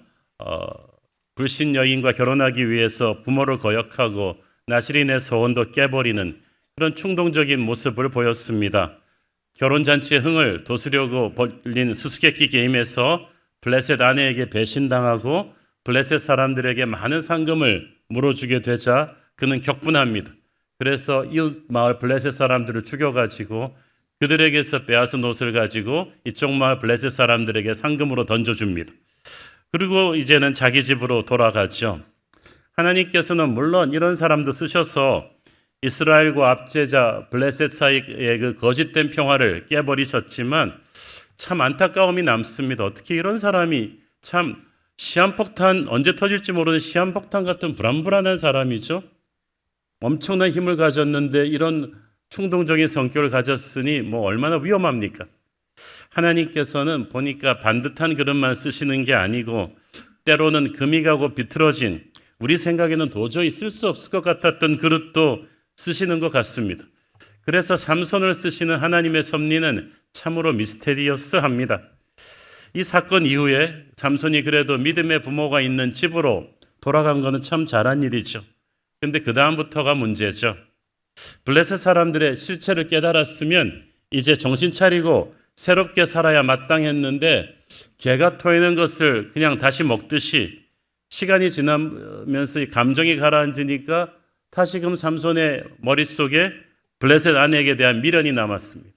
불신 여인과 결혼하기 위해서 부모를 거역하고 나시린의 소원도 깨버리는 그런 충동적인 모습을 보였습니다. 결혼잔치의 흥을 돋으려고 벌린 수수께끼 게임에서 블레셋 아내에게 배신당하고 블레셋 사람들에게 많은 상금을 물어주게 되자 그는 격분합니다. 그래서 이웃 마을 블레셋 사람들을 죽여가지고 그들에게서 빼앗은 옷을 가지고 이쪽 마을 블레셋 사람들에게 상금으로 던져줍니다. 그리고 이제는 자기 집으로 돌아가죠. 하나님께서는 물론 이런 사람도 쓰셔서 이스라엘과 압제자 블레셋 사이의 그 거짓된 평화를 깨버리셨지만 참 안타까움이 남습니다. 어떻게 이런 사람이 참 시한폭탄, 언제 터질지 모르는 시한폭탄 같은 불안불안한 사람이죠. 엄청난 힘을 가졌는데 이런 충동적인 성격을 가졌으니 뭐 얼마나 위험합니까? 하나님께서는 보니까 반듯한 그릇만 쓰시는 게 아니고 때로는 금이 가고 비틀어진 우리 생각에는 도저히 쓸 수 없을 것 같았던 그릇도 쓰시는 것 같습니다. 그래서 삼손을 쓰시는 하나님의 섭리는 참으로 미스테리어스합니다. 이 사건 이후에 삼손이 그래도 믿음의 부모가 있는 집으로 돌아간 것은 참 잘한 일이죠. 근데 그 다음부터가 문제죠. 블레셋 사람들의 실체를 깨달았으면 이제 정신 차리고 새롭게 살아야 마땅했는데 개가 토해낸 것을 그냥 다시 먹듯이 시간이 지나면서 감정이 가라앉으니까 다시금 삼손의 머릿속에 블레셋 아내에게 대한 미련이 남았습니다.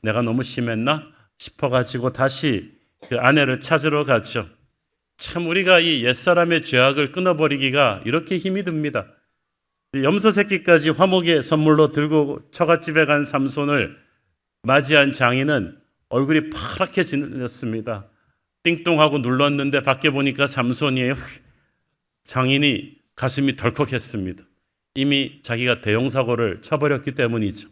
내가 너무 심했나 싶어가지고 다시 그 아내를 찾으러 갔죠. 참 우리가 이 옛사람의 죄악을 끊어버리기가 이렇게 힘이 듭니다. 염소 새끼까지 화목의 선물로 들고 처갓집에 간 삼손을 맞이한 장인은 얼굴이 파랗게 질렸습니다. 띵동하고 눌렀는데 밖에 보니까 삼손이에요. 장인이 가슴이 덜컥했습니다. 이미 자기가 대형사고를 쳐버렸기 때문이죠.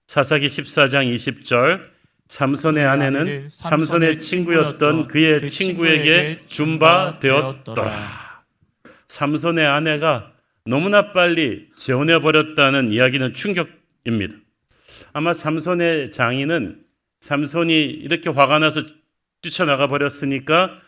사사기 14장 20절 삼손의 아내는 삼손의 친구였던 그의 친구에게 준 바 되었더라. 삼손의 아내가 너무나 빨리 재혼해버렸다는 이야기는 충격입니다. 아마 삼손의 장인은 삼손이 이렇게 화가 나서 뛰쳐나가 버렸으니까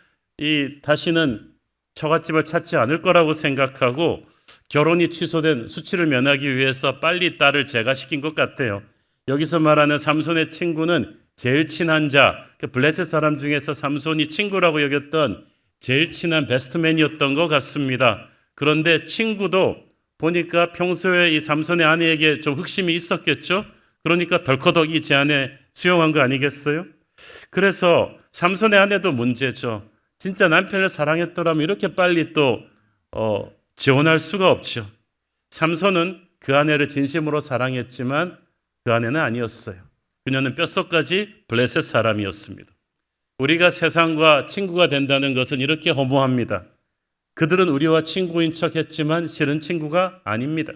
다시는 처갓집을 찾지 않을 거라고 생각하고 결혼이 취소된 수치를 면하기 위해서 빨리 딸을 제가시킨 것 같아요. 여기서 말하는 삼손의 친구는 제일 친한 자, 블레셋 사람 중에서 삼손이 친구라고 여겼던 제일 친한 베스트맨이었던 것 같습니다. 그런데 친구도 보니까 평소에 이 삼손의 아내에게 좀 흑심이 있었겠죠. 그러니까 덜커덕 이 제안에 수용한 거 아니겠어요? 그래서 삼손의 아내도 문제죠. 진짜 남편을 사랑했더라면 이렇게 빨리 또 재혼할 수가 없죠. 삼손은 그 아내를 진심으로 사랑했지만 그 아내는 아니었어요. 그녀는 뼛속까지 블레셋 사람이었습니다. 우리가 세상과 친구가 된다는 것은 이렇게 허무합니다. 그들은 우리와 친구인 척 했지만 실은 친구가 아닙니다.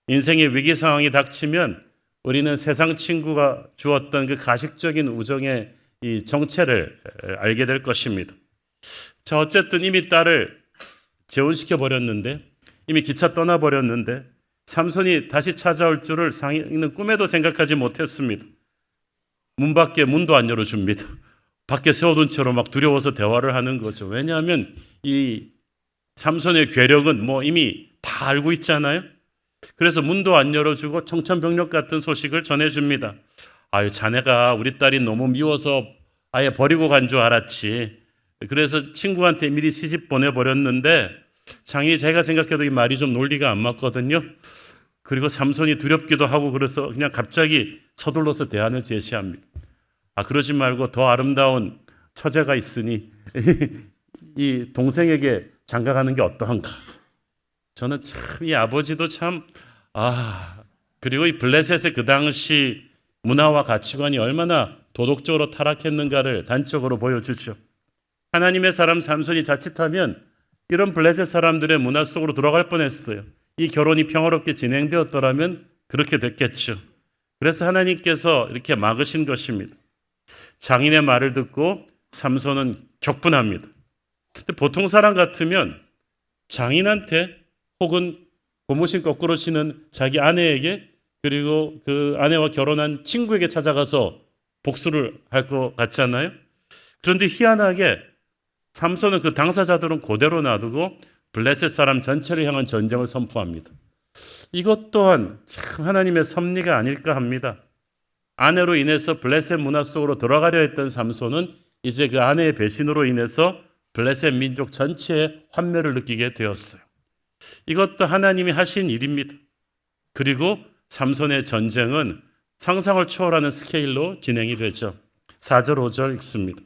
인생의 위기 상황이 닥치면 우리는 세상 친구가 주었던 그 가식적인 우정의 이 정체를 알게 될 것입니다. 자, 어쨌든 이미 딸을 재혼시켜 버렸는데, 이미 기차 떠나버렸는데 삼손이 다시 찾아올 줄을 상인은 꿈에도 생각하지 못했습니다. 문 밖에 문도 안 열어줍니다. 밖에 세워둔 채로 막 두려워서 대화를 하는 거죠. 왜냐하면 이 삼손의 괴력은 뭐 이미 다 알고 있잖아요. 그래서 문도 안 열어주고 청천벽력 같은 소식을 전해줍니다. 아유, 자네가 우리 딸이 너무 미워서 아예 버리고 간 줄 알았지. 그래서 친구한테 미리 시집 보내버렸는데 장인이 제가 생각해도 이 말이 좀 논리가 안 맞거든요. 그리고 삼손이 두렵기도 하고 그래서 그냥 갑자기 서둘러서 대안을 제시합니다. 아, 그러지 말고 더 아름다운 처제가 있으니 이 동생에게 장가가는 게 어떠한가. 저는 참 이 아버지도 참 그리고 이 블레셋의 그 당시 문화와 가치관이 얼마나 도덕적으로 타락했는가를 단적으로 보여주죠. 하나님의 사람 삼손이 자칫하면 이런 블레셋 사람들의 문화 속으로 들어갈 뻔했어요. 이 결혼이 평화롭게 진행되었더라면 그렇게 됐겠죠. 그래서 하나님께서 이렇게 막으신 것입니다. 장인의 말을 듣고 삼손은 격분합니다. 근데 보통 사람 같으면 장인한테 혹은 고무신 거꾸로 치는 자기 아내에게 그리고 그 아내와 결혼한 친구에게 찾아가서 복수를 할 것 같지 않나요? 그런데 희한하게 삼손은 그 당사자들은 그대로 놔두고 블레셋 사람 전체를 향한 전쟁을 선포합니다. 이것 또한 참 하나님의 섭리가 아닐까 합니다. 아내로 인해서 블레셋 문화 속으로 들어가려 했던 삼손은 이제 그 아내의 배신으로 인해서 블레셋 민족 전체의 환멸을 느끼게 되었어요. 이것도 하나님이 하신 일입니다. 그리고 삼손의 전쟁은 상상을 초월하는 스케일로 진행이 되죠. 4절 5절 읽습니다.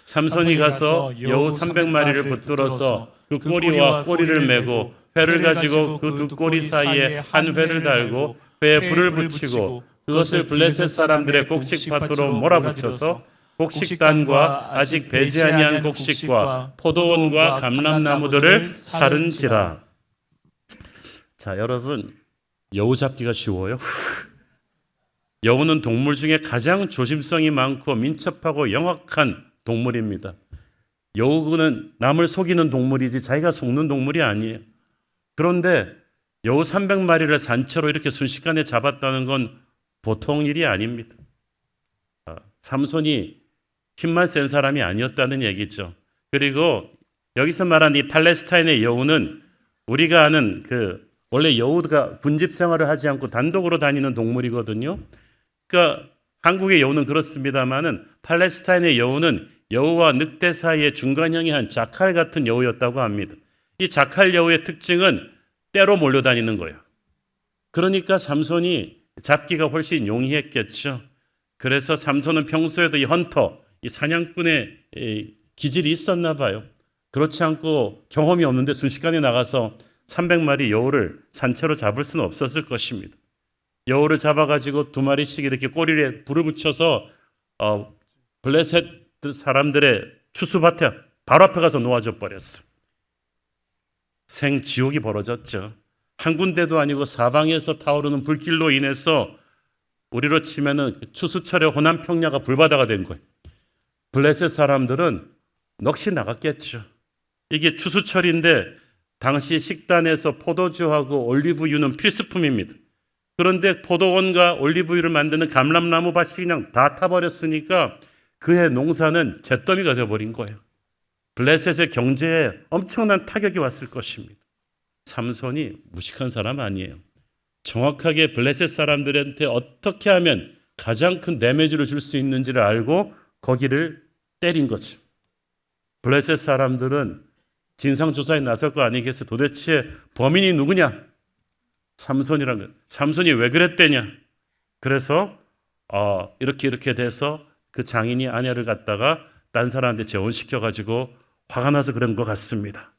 삼손이 가서 여우 300마리를 붙들어서 그 꼬리와 꼬리를 메고 회를 가지고 그 두 꼬리 사이에 한 회를 달고 회에 불을 붙이고 그것을 블레셋 사람들의 곡식밭으로 몰아붙여서 곡식단과 아직 배지 아니한 곡식과 포도원과 감람나무들을 사른지라. 자, 여러분, 여우 잡기가 쉬워요? 여우는 동물 중에 가장 조심성이 많고 민첩하고 영악한 동물입니다. 여우는 남을 속이는 동물이지 자기가 속는 동물이 아니에요. 그런데 여우 300마리를 산채로 이렇게 순식간에 잡았다는 건 보통 일이 아닙니다. 삼손이 힘만 센 사람이 아니었다는 얘기죠. 그리고 여기서 말한 이 팔레스타인의 여우는 우리가 아는 원래 여우가 군집 생활을 하지 않고 단독으로 다니는 동물이거든요. 그러니까 한국의 여우는 그렇습니다만은 팔레스타인의 여우는 여우와 늑대 사이의 중간형의 한 자칼 같은 여우였다고 합니다. 이 자칼 여우의 특징은 때로 몰려다니는 거예요. 그러니까 삼손이 잡기가 훨씬 용이했겠죠. 그래서 삼손은 평소에도 이 헌터, 이 사냥꾼의 기질이 있었나 봐요. 그렇지 않고 경험이 없는데 순식간에 나가서 300마리 여우를 산채로 잡을 수는 없었을 것입니다. 여우를 잡아가지고 2마리씩 이렇게 꼬리에 불을 붙여서 블레셋 사람들의 추수밭에 바로 앞에 가서 놓아줘 버렸어. 생지옥이 벌어졌죠. 한 군데도 아니고 사방에서 타오르는 불길로 인해서 우리로 치면은 추수철에 호남 평야가 불바다가 된 거예요. 블레셋 사람들은 넋이 나갔겠죠. 이게 추수철인데 당시 식단에서 포도주하고 올리브유는 필수품입니다. 그런데 포도원과 올리브유를 만드는 감람나무 밭이 그냥 다 타버렸으니까 그의 농사는 잿더미가 되어버린 거예요. 블레셋의 경제에 엄청난 타격이 왔을 것입니다. 삼손이 무식한 사람 아니에요. 정확하게 블레셋 사람들한테 어떻게 하면 가장 큰 데미지를 줄 수 있는지를 알고 거기를 때린 거죠. 블레셋 사람들은 진상조사에 나설 거 아니겠어요? 도대체 범인이 누구냐? 삼손이란 거예요. 삼손이 왜 그랬대냐? 그래서 이렇게 돼서 그 장인이 아내를 갖다가 딴 사람한테 재혼시켜가지고 화가 나서 그런 것 같습니다.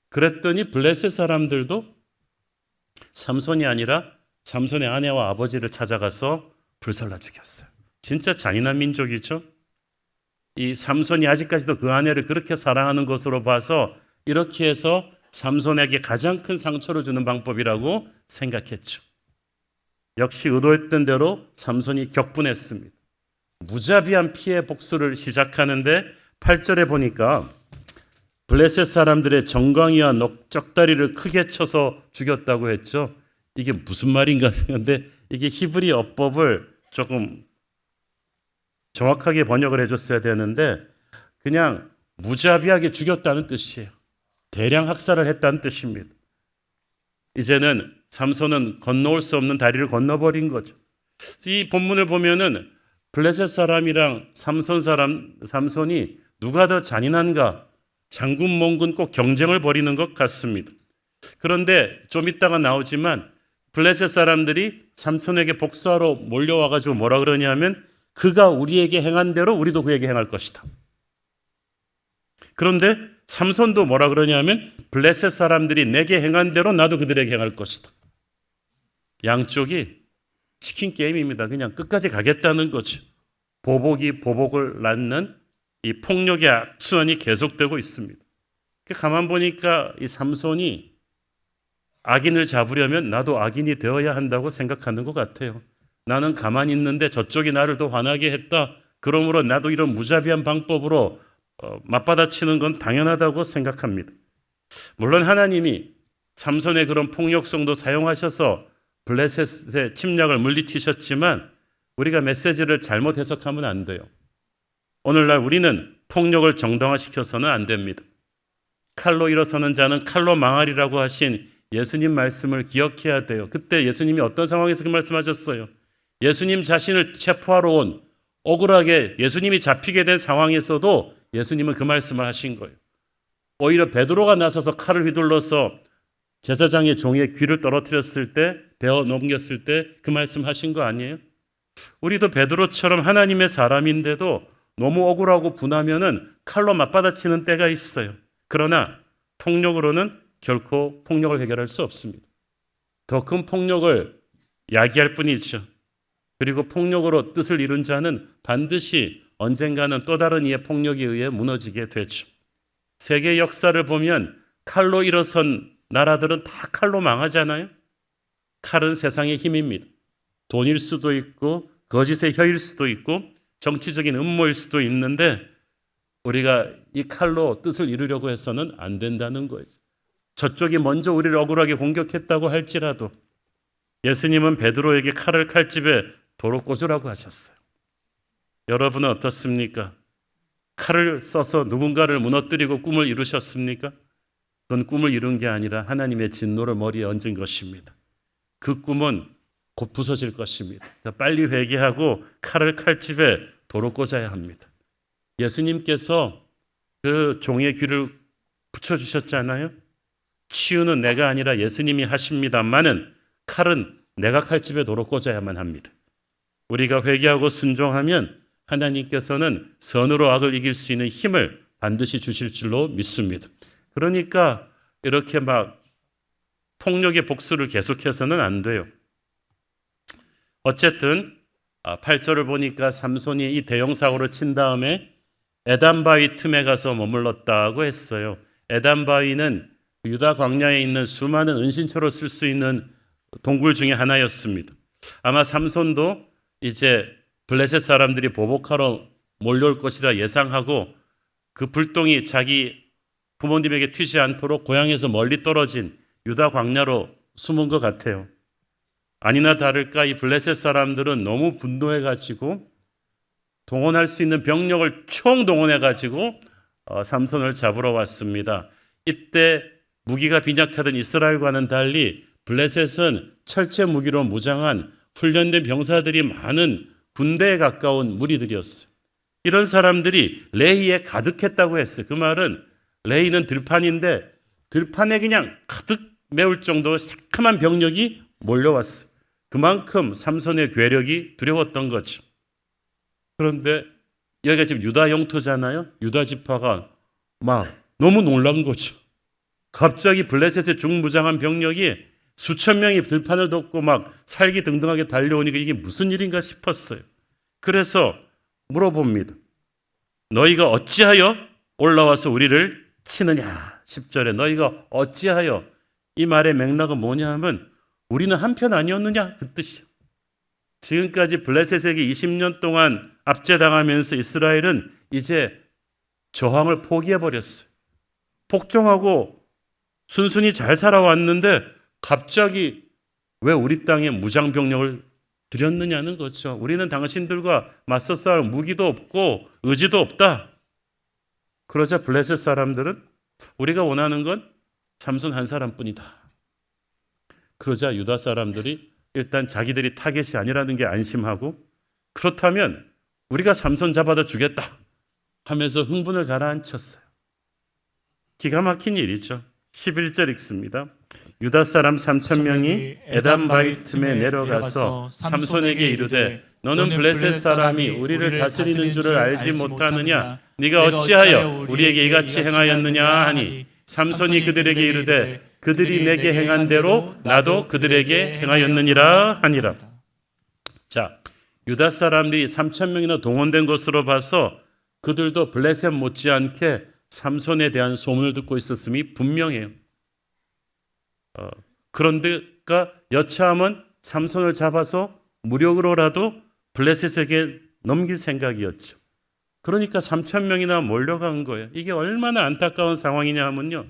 그랬더니 블레셋 사람들도 삼손이 아니라 삼손의 아내와 아버지를 찾아가서 불살라 죽였어요. 진짜 잔인한 민족이죠. 이 삼손이 아직까지도 그 아내를 그렇게 사랑하는 것으로 봐서 이렇게 해서 삼손에게 가장 큰 상처를 주는 방법이라고 생각했죠. 역시 의도했던 대로 삼손이 격분했습니다. 무자비한 피해 복수를 시작하는데 8절에 보니까 블레셋 사람들의 정강이와 넉적다리를 크게 쳐서 죽였다고 했죠. 이게 무슨 말인가 생각했는데 이게 히브리 어법을 조금 정확하게 번역을 해줬어야 되는데 그냥 무자비하게 죽였다는 뜻이에요. 대량 학살을 했다는 뜻입니다. 이제는 삼손은 건너올 수 없는 다리를 건너버린 거죠. 이 본문을 보면은 블레셋 사람이랑 삼손이 누가 더 잔인한가? 장군 몽군 꼭 경쟁을 벌이는 것 같습니다. 그런데 좀 이따가 나오지만 블레셋 사람들이 삼손에게 복수하러 몰려와가지고 뭐라 그러냐면 그가 우리에게 행한 대로 우리도 그에게 행할 것이다. 그런데 삼손도 뭐라 그러냐면 블레셋 사람들이 내게 행한 대로 나도 그들에게 행할 것이다. 양쪽이 치킨 게임입니다. 그냥 끝까지 가겠다는 거죠. 보복이 보복을 낳는 이 폭력의 악순환이 계속되고 있습니다. 가만 보니까 이 삼손이 악인을 잡으려면 나도 악인이 되어야 한다고 생각하는 것 같아요. 나는 가만히 있는데 저쪽이 나를 더 화나게 했다. 그러므로 나도 이런 무자비한 방법으로 맞받아치는 건 당연하다고 생각합니다. 물론 하나님이 삼손의 그런 폭력성도 사용하셔서 블레셋의 침략을 물리치셨지만 우리가 메시지를 잘못 해석하면 안 돼요. 오늘날 우리는 폭력을 정당화시켜서는 안 됩니다. 칼로 일어서는 자는 칼로 망하리라고 하신 예수님 말씀을 기억해야 돼요. 그때 예수님이 어떤 상황에서 그 말씀하셨어요? 예수님 자신을 체포하러 온 억울하게 예수님이 잡히게 된 상황에서도 예수님은 그 말씀을 하신 거예요. 오히려 베드로가 나서서 칼을 휘둘러서 제사장의 종의 귀를 떨어뜨렸을 때, 베어 넘겼을 때 그 말씀 하신 거 아니에요? 우리도 베드로처럼 하나님의 사람인데도 너무 억울하고 분하면은 칼로 맞받아치는 때가 있어요. 그러나 폭력으로는 결코 폭력을 해결할 수 없습니다. 더 큰 폭력을 야기할 뿐이죠. 그리고 폭력으로 뜻을 이룬 자는 반드시 언젠가는 또 다른 이의 폭력에 의해 무너지게 되죠. 세계 역사를 보면 칼로 일어선 나라들은 다 칼로 망하잖아요. 칼은 세상의 힘입니다. 돈일 수도 있고 거짓의 혀일 수도 있고 정치적인 음모일 수도 있는데 우리가 이 칼로 뜻을 이루려고 해서는 안 된다는 거죠. 저쪽이 먼저 우리를 억울하게 공격했다고 할지라도 예수님은 베드로에게 칼을 칼집에 도로 꽂으라고 하셨어요. 여러분은 어떻습니까? 칼을 써서 누군가를 무너뜨리고 꿈을 이루셨습니까? 그건 꿈을 이룬 게 아니라 하나님의 진노를 머리에 얹은 것입니다. 그 꿈은 곧 부서질 것입니다. 빨리 회개하고 칼을 칼집에 도로 꽂아야 합니다. 예수님께서 그 종의 귀를 붙여주셨잖아요. 치유는 내가 아니라 예수님이 하십니다만은 칼은 내가 칼집에 도로 꽂아야만 합니다. 우리가 회개하고 순종하면 하나님께서는 선으로 악을 이길 수 있는 힘을 반드시 주실 줄로 믿습니다. 그러니까 이렇게 막 폭력의 복수를 계속해서는 안 돼요. 어쨌든 8절을 보니까 삼손이 이 대형 사고를 친 다음에 에단바위 틈에 가서 머물렀다고 했어요. 에단바위는 유다 광야에 있는 수많은 은신처로 쓸 수 있는 동굴 중에 하나였습니다. 아마 삼손도 이제 블레셋 사람들이 보복하러 몰려올 것이라 예상하고 그 불똥이 자기 부모님에게 튀지 않도록 고향에서 멀리 떨어진 유다 광야로 숨은 것 같아요. 아니나 다를까 이 블레셋 사람들은 너무 분노해가지고 동원할 수 있는 병력을 총동원해가지고 삼손을 잡으러 왔습니다. 이때 무기가 빈약하던 이스라엘과는 달리 블레셋은 철제 무기로 무장한 훈련된 병사들이 많은 군대에 가까운 무리들이었어요. 이런 사람들이 레히에 가득했다고 했어요. 그 말은 레히는 들판인데 들판에 그냥 가득 메울 정도의 새카만 병력이 몰려왔어요. 그만큼 삼손의 괴력이 두려웠던 거죠. 그런데 여기가 지금 유다 영토잖아요. 유다 지파가 막 너무 놀란 거죠. 갑자기 블레셋의 중무장한 병력이 수천 명이 들판을 덮고 막 살기등등하게 달려오니까 이게 무슨 일인가 싶었어요. 그래서 물어봅니다. 너희가 어찌하여 올라와서 우리를 치느냐. 10절에 너희가 어찌하여, 이 말의 맥락은 뭐냐 하면 우리는 한편 아니었느냐 그 뜻이요. 지금까지 블레셋에게 20년 동안 압제당하면서 이스라엘은 이제 저항을 포기해버렸어요. 복종하고 순순히 잘 살아왔는데 갑자기 왜 우리 땅에 무장병력을 들였느냐는 거죠. 우리는 당신들과 맞서 싸울 무기도 없고 의지도 없다. 그러자 블레셋 사람들은 우리가 원하는 건 삼손 한 사람뿐이다. 그러자 유다 사람들이 일단 자기들이 타겟이 아니라는 게 안심하고 그렇다면 우리가 삼손 잡아다 주겠다 하면서 흥분을 가라앉혔어요. 기가 막힌 일이죠. 11절 읽습니다. 유다 사람 3,000명이 에단바위 틈에 내려가서 삼손에게 이르되 너는 블레셋 사람이 우리를 다스리는 줄을 알지 못하느냐? 네가 어찌하여 우리에게 이같이 행하였느냐 하니 삼손이 그들에게 이르되 그들이 내게 행한 대로 나도 그들에게 행하였느니라 하니라. 자, 유다 사람들이 3,000명이나 동원된 것으로 봐서 그들도 블레셋 못지않게 삼손에 대한 소문을 듣고 있었음이 분명해요. 그런데가 여차하면 삼손을 잡아서 무력으로라도 블레셋에게 넘길 생각이었죠. 그러니까 3,000명이나 몰려간 거예요. 이게 얼마나 안타까운 상황이냐 하면요,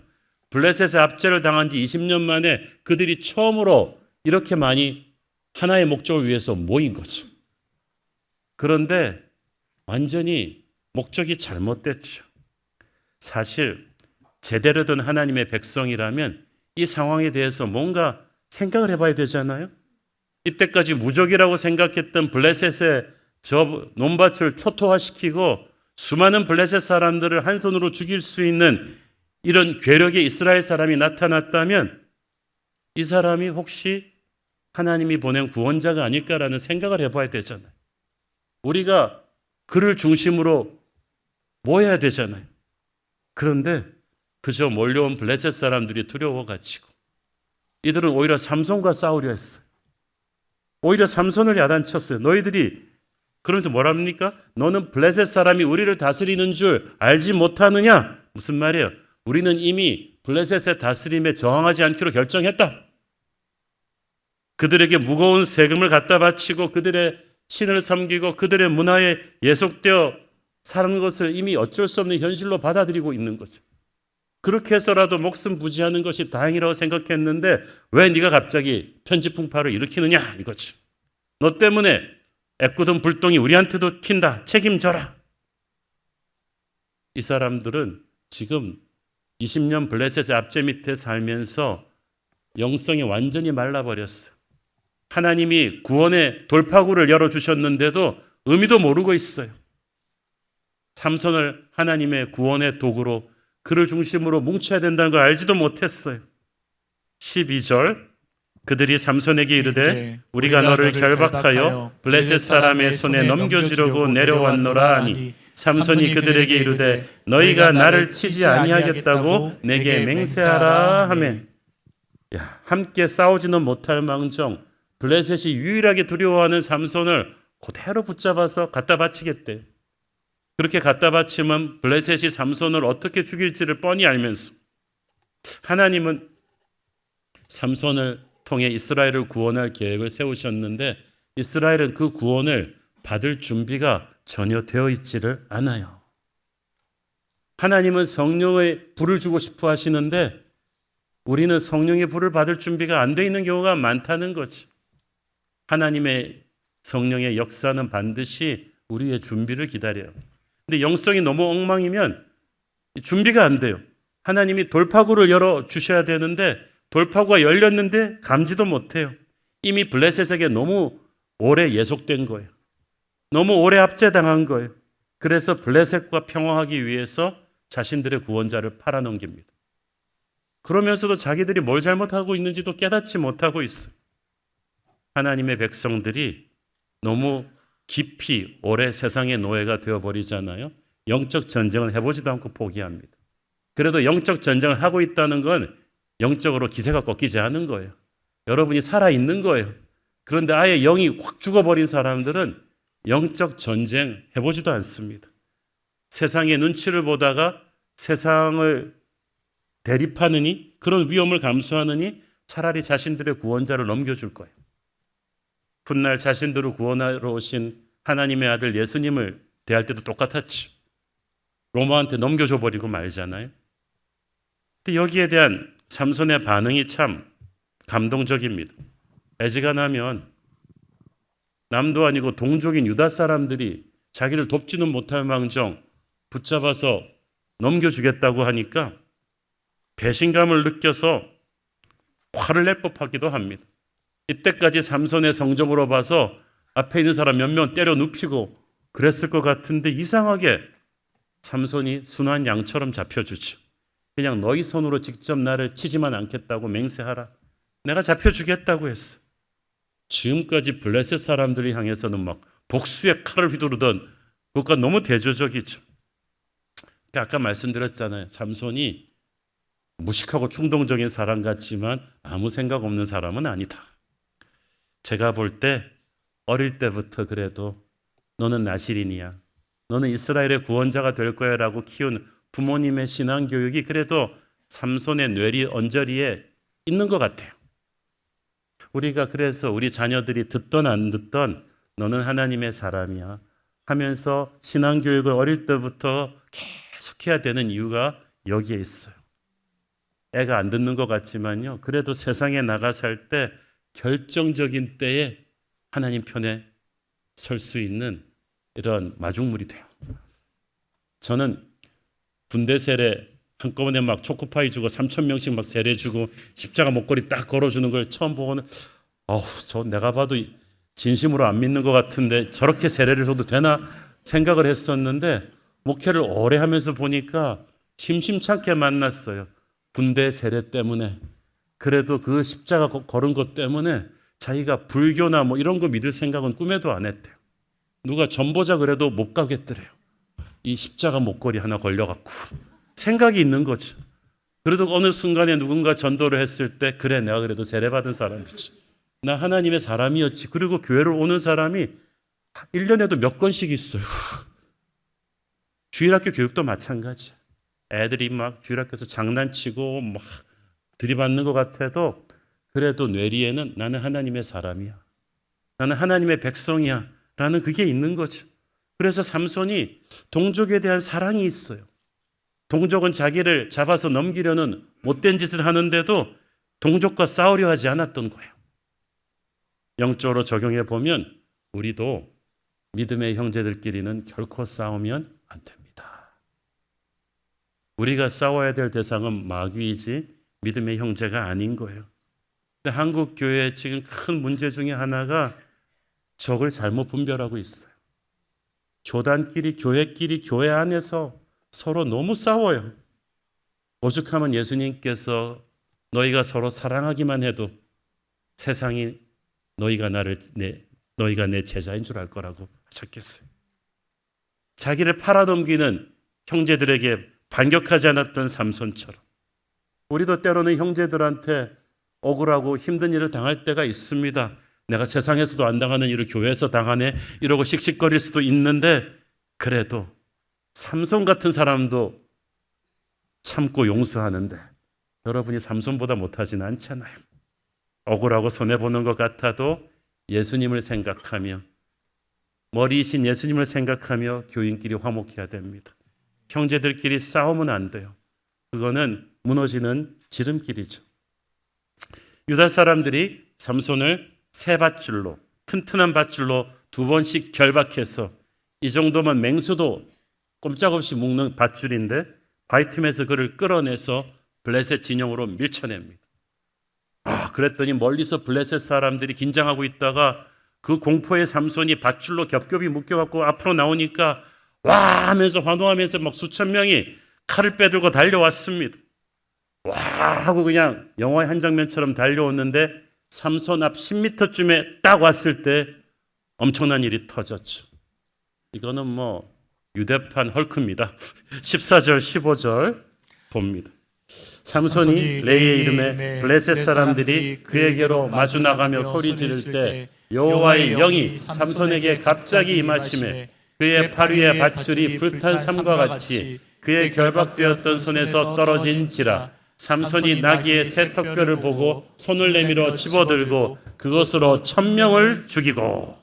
블레셋의 압제를 당한 지 20년 만에 그들이 처음으로 이렇게 많이 하나의 목적을 위해서 모인 거죠. 그런데 완전히 목적이 잘못됐죠. 사실 제대로 된 하나님의 백성이라면 이 상황에 대해서 뭔가 생각을 해봐야 되잖아요. 이때까지 무적이라고 생각했던 블레셋의 저 논밭을 초토화시키고 수많은 블레셋 사람들을 한 손으로 죽일 수 있는 이런 괴력의 이스라엘 사람이 나타났다면 이 사람이 혹시 하나님이 보낸 구원자가 아닐까라는 생각을 해봐야 되잖아요. 우리가 그를 중심으로 모여야 되잖아요. 그런데 그저 몰려온 블레셋 사람들이 두려워가지고 이들은 오히려 삼손과 싸우려 했어요. 오히려 삼손을 야단쳤어요. 너희들이 그러면서 뭐랍니까? 너는 블레셋 사람이 우리를 다스리는 줄 알지 못하느냐? 무슨 말이에요? 우리는 이미 블레셋의 다스림에 저항하지 않기로 결정했다. 그들에게 무거운 세금을 갖다 바치고 그들의 신을 섬기고 그들의 문화에 예속되어 사는 것을 이미 어쩔 수 없는 현실로 받아들이고 있는 거죠. 그렇게 해서라도 목숨 부지하는 것이 다행이라고 생각했는데 왜 네가 갑자기 편지풍파를 일으키느냐 이거죠. 너 때문에 애꿎은 불똥이 우리한테도 튄다. 책임져라. 이 사람들은 지금 20년 블레셋의 압제 밑에 살면서 영성이 완전히 말라버렸어요. 하나님이 구원의 돌파구를 열어주셨는데도 의미도 모르고 있어요. 삼손을 하나님의 구원의 도구로 그를 중심으로 뭉쳐야 된다는 걸 알지도 못했어요. 12절 그들이 삼손에게 이르되 우리가 너를 결박하여 블레셋 사람의 손에 넘겨주려고 내려왔노라 하니 삼손이 그들에게 이르되 너희가 나를 치지 아니하겠다고 내게 맹세하라 하매 함께 싸우지는 못할 망정 블레셋이 유일하게 두려워하는 삼손을 그대로 붙잡아서 갖다 바치겠대요. 그렇게 갖다 바치면 블레셋이 삼손을 어떻게 죽일지를 뻔히 알면서 하나님은 삼손을 통해 이스라엘을 구원할 계획을 세우셨는데 이스라엘은 그 구원을 받을 준비가 전혀 되어 있지를 않아요. 하나님은 성령의 불을 주고 싶어 하시는데 우리는 성령의 불을 받을 준비가 안 돼 있는 경우가 많다는 거죠. 하나님의 성령의 역사는 반드시 우리의 준비를 기다려요. 근데 영성이 너무 엉망이면 준비가 안 돼요. 하나님이 돌파구를 열어주셔야 되는데 돌파구가 열렸는데 감지도 못해요. 이미 블레셋에게 너무 오래 예속된 거예요. 너무 오래 압제당한 거예요. 그래서 블레셋과 평화하기 위해서 자신들의 구원자를 팔아넘깁니다. 그러면서도 자기들이 뭘 잘못하고 있는지도 깨닫지 못하고 있어요. 하나님의 백성들이 너무 깊이 오래 세상의 노예가 되어버리잖아요. 영적 전쟁을 해보지도 않고 포기합니다. 그래도 영적 전쟁을 하고 있다는 건 영적으로 기세가 꺾이지 않은 거예요. 여러분이 살아있는 거예요. 그런데 아예 영이 확 죽어버린 사람들은 영적 전쟁 해보지도 않습니다. 세상의 눈치를 보다가 세상을 대립하느니 그런 위험을 감수하느니 차라리 자신들의 구원자를 넘겨줄 거예요. 훗날 자신들을 구원하러 오신 하나님의 아들 예수님을 대할 때도 똑같았죠. 로마한테 넘겨줘 버리고 말잖아요. 근데 여기에 대한 삼손의 반응이 참 감동적입니다. 애지간하면 남도 아니고 동족인 유다 사람들이 자기를 돕지는 못할 망정 붙잡아서 넘겨주겠다고 하니까 배신감을 느껴서 화를 낼 법하기도 합니다. 이때까지 삼손의 성적으로 봐서 앞에 있는 사람 몇 명 때려 눕히고 그랬을 것 같은데 이상하게 삼손이 순한 양처럼 잡혀주죠. 그냥 너희 손으로 직접 나를 치지만 않겠다고 맹세하라. 내가 잡혀주겠다고 했어. 지금까지 블레셋 사람들이 향해서는 막 복수의 칼을 휘두르던 그것과 너무 대조적이죠. 아까 말씀드렸잖아요. 삼손이 무식하고 충동적인 사람 같지만 아무 생각 없는 사람은 아니다. 제가 볼 때 어릴 때부터 그래도 너는 나실인이야. 너는 이스라엘의 구원자가 될 거야 라고 키운 부모님의 신앙교육이 그래도 삼손의 뇌리 언저리에 있는 것 같아요. 우리가 그래서 우리 자녀들이 듣던 안 듣던 너는 하나님의 사람이야 하면서 신앙교육을 어릴 때부터 계속해야 되는 이유가 여기에 있어요. 애가 안 듣는 것 같지만요. 그래도 세상에 나가 살 때 결정적인 때에 하나님 편에 설 수 있는 이런 마중물이 돼요. 저는 군대 세례 한꺼번에 막 초코파이 주고 3,000명씩 막 세례 주고 십자가 목걸이 딱 걸어주는 걸 처음 보고는 저 내가 봐도 진심으로 안 믿는 것 같은데 저렇게 세례를 줘도 되나 생각을 했었는데 목회를 오래 하면서 보니까 심심찮게 만났어요. 군대 세례 때문에 그래도 그 십자가 걸은 것 때문에 자기가 불교나 뭐 이런 거 믿을 생각은 꿈에도 안 했대요. 누가 전보자 그래도 못 가겠더래요. 이 십자가 목걸이 하나 걸려갖고 생각이 있는 거죠. 그래도 어느 순간에 누군가 전도를 했을 때 그래 내가 그래도 세례받은 사람이지. 나 하나님의 사람이었지. 그리고 교회를 오는 사람이 1년에도 몇 건씩 있어요. 주일학교 교육도 마찬가지야. 애들이 막 주일학교에서 장난치고 막 들이받는 것 같아도 그래도 뇌리에는 나는 하나님의 사람이야. 나는 하나님의 백성이야. 라는 그게 있는 거죠. 그래서 삼손이 동족에 대한 사랑이 있어요. 동족은 자기를 잡아서 넘기려는 못된 짓을 하는데도 동족과 싸우려 하지 않았던 거예요. 영적으로 적용해 보면 우리도 믿음의 형제들끼리는 결코 싸우면 안 됩니다. 우리가 싸워야 될 대상은 마귀이지 믿음의 형제가 아닌 거예요. 근데 한국 교회의 지금 큰 문제 중에 하나가 적을 잘못 분별하고 있어요. 교단끼리, 교회끼리, 교회 안에서 서로 너무 싸워요. 오죽하면 예수님께서 너희가 서로 사랑하기만 해도 세상이 너희가 내 제자인 줄 알 거라고 하셨겠어요. 자기를 팔아넘기는 형제들에게 반격하지 않았던 삼손처럼 우리도 때로는 형제들한테 억울하고 힘든 일을 당할 때가 있습니다. 내가 세상에서도 안 당하는 일을 교회에서 당하네 이러고 씩씩거릴 수도 있는데 그래도 삼손 같은 사람도 참고 용서하는데 여러분이 삼손보다 못하지는 않잖아요. 억울하고 손해보는 것 같아도 예수님을 생각하며 머리이신 예수님을 생각하며 교인끼리 화목해야 됩니다. 형제들끼리 싸우면 안 돼요. 그거는 무너지는 지름길이죠. 유다 사람들이 삼손을 새 밧줄로 튼튼한 밧줄로 2번씩 결박해서 이 정도면 맹수도 꼼짝없이 묶는 밧줄인데 바이틈에서 그를 끌어내서 블레셋 진영으로 밀쳐냅니다. 그랬더니 멀리서 블레셋 사람들이 긴장하고 있다가 그 공포에 삼손이 밧줄로 겹겹이 묶여갖고 앞으로 나오니까 와 하면서 환호하면서 막 수천 명이 칼을 빼들고 달려왔습니다. 와 하고 그냥 영화의 한 장면처럼 달려오는데 삼손 앞 10m쯤에 딱 왔을 때 엄청난 일이 터졌죠. 이거는 뭐 유대판 헐크입니다. 14절 15절 봅니다. 삼손이 레이의 이름에 블레셋 사람들이 그에게로 마주 나가며 소리 지를 때 여호와의 영이 삼손에게 갑자기 임하심에 그의 팔 위에 밧줄이 불탄 삼과 같이 그의 결박되었던 손에서 떨어진지라. 삼손이 나귀의 새 턱뼈를 보고 손을 내밀어 집어들고 그것으로 1,000명을 죽이고.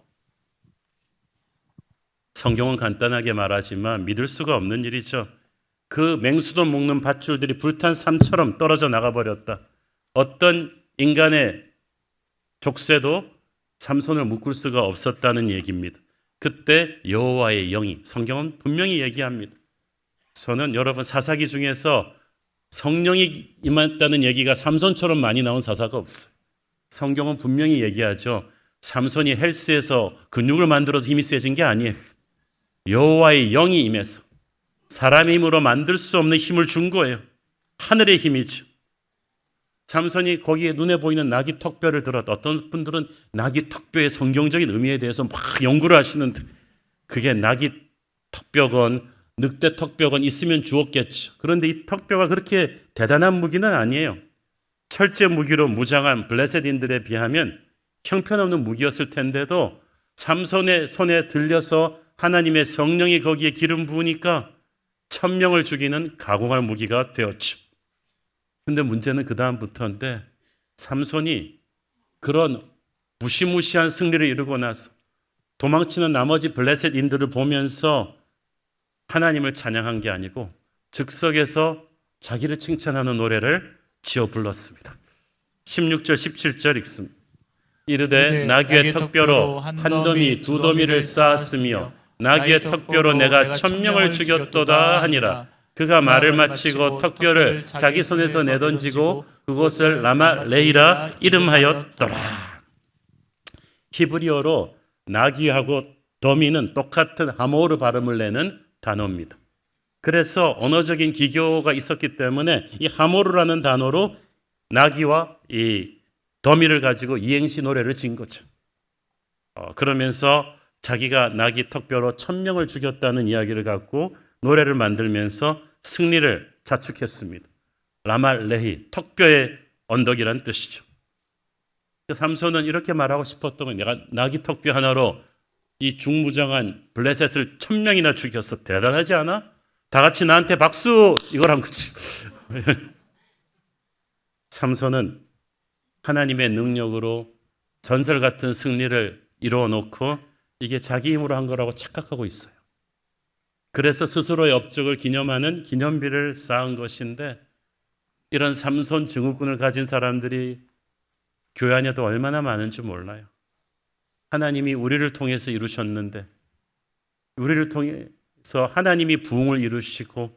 성경은 간단하게 말하지만 믿을 수가 없는 일이죠. 그 맹수도 묶는 밧줄들이 불탄 삼처럼 떨어져 나가버렸다. 어떤 인간의 족쇄도 삼손을 묶을 수가 없었다는 얘기입니다. 그때 여호와의 영이, 성경은 분명히 얘기합니다. 저는 여러분 사사기 중에서 성령이 임했다는 얘기가 삼손처럼 많이 나온 사사가 없어요. 성경은 분명히 얘기하죠. 삼손이 헬스에서 근육을 만들어서 힘이 세진 게 아니에요. 여호와의 영이 임해서 사람의 힘으로 만들 수 없는 힘을 준 거예요. 하늘의 힘이죠. 삼손이 거기에 눈에 보이는 나귀 턱뼈를 들었다. 어떤 분들은 나귀 턱뼈의 성경적인 의미에 대해서 막 연구를 하시는데 그게 나귀 턱뼈건 늑대 턱뼈건 있으면 주었겠죠. 그런데 이 턱뼈가 그렇게 대단한 무기는 아니에요. 철제 무기로 무장한 블레셋인들에 비하면 형편없는 무기였을 텐데도 삼손의 손에 들려서 하나님의 성령이 거기에 기름 부으니까 1,000명을 죽이는 가공할 무기가 되었죠. 근데 문제는 그 다음부터인데 삼손이 그런 무시무시한 승리를 이루고 나서 도망치는 나머지 블레셋인들을 보면서 하나님을 찬양한 게 아니고 즉석에서 자기를 칭찬하는 노래를 지어 불렀습니다. 16절 17절 읽습니다. 이르되 나귀의 턱뼈로 한 더미 두 더미를 쌓았으며 나귀의 턱뼈로 내가 1000명을 죽였도다 하니라. 그가 말을 마치고 턱뼈를 자기 손에서 내던지고 그곳을 라마 레이라 이름하였더라. 히브리어로 나귀하고 더미는 똑같은 하모르 발음을 내는 단어입니다. 그래서 언어적인 기교가 있었기 때문에 이 하모르라는 단어로 나귀와 이 더미를 가지고 이행시 노래를 지은 거죠. 그러면서 자기가 나귀 턱뼈로 1000명을 죽였다는 이야기를 갖고 노래를 만들면서 승리를 자축했습니다. 라말레히, 턱뼈의 언덕이란 뜻이죠. 삼손은 이렇게 말하고 싶었던 건 내가 나귀 턱뼈 하나로 이 중무장한 블레셋을 1000명이나 죽였어. 대단하지 않아? 다 같이 나한테 박수! 이걸 한 거지. 삼손은 하나님의 능력으로 전설 같은 승리를 이루어 놓고 이게 자기 힘으로 한 거라고 착각하고 있어요. 그래서 스스로의 업적을 기념하는 기념비를 쌓은 것인데 이런 삼손 증후군을 가진 사람들이 교회 안에도 얼마나 많은지 몰라요. 하나님이 우리를 통해서 이루셨는데 우리를 통해서 하나님이 부흥을 이루시고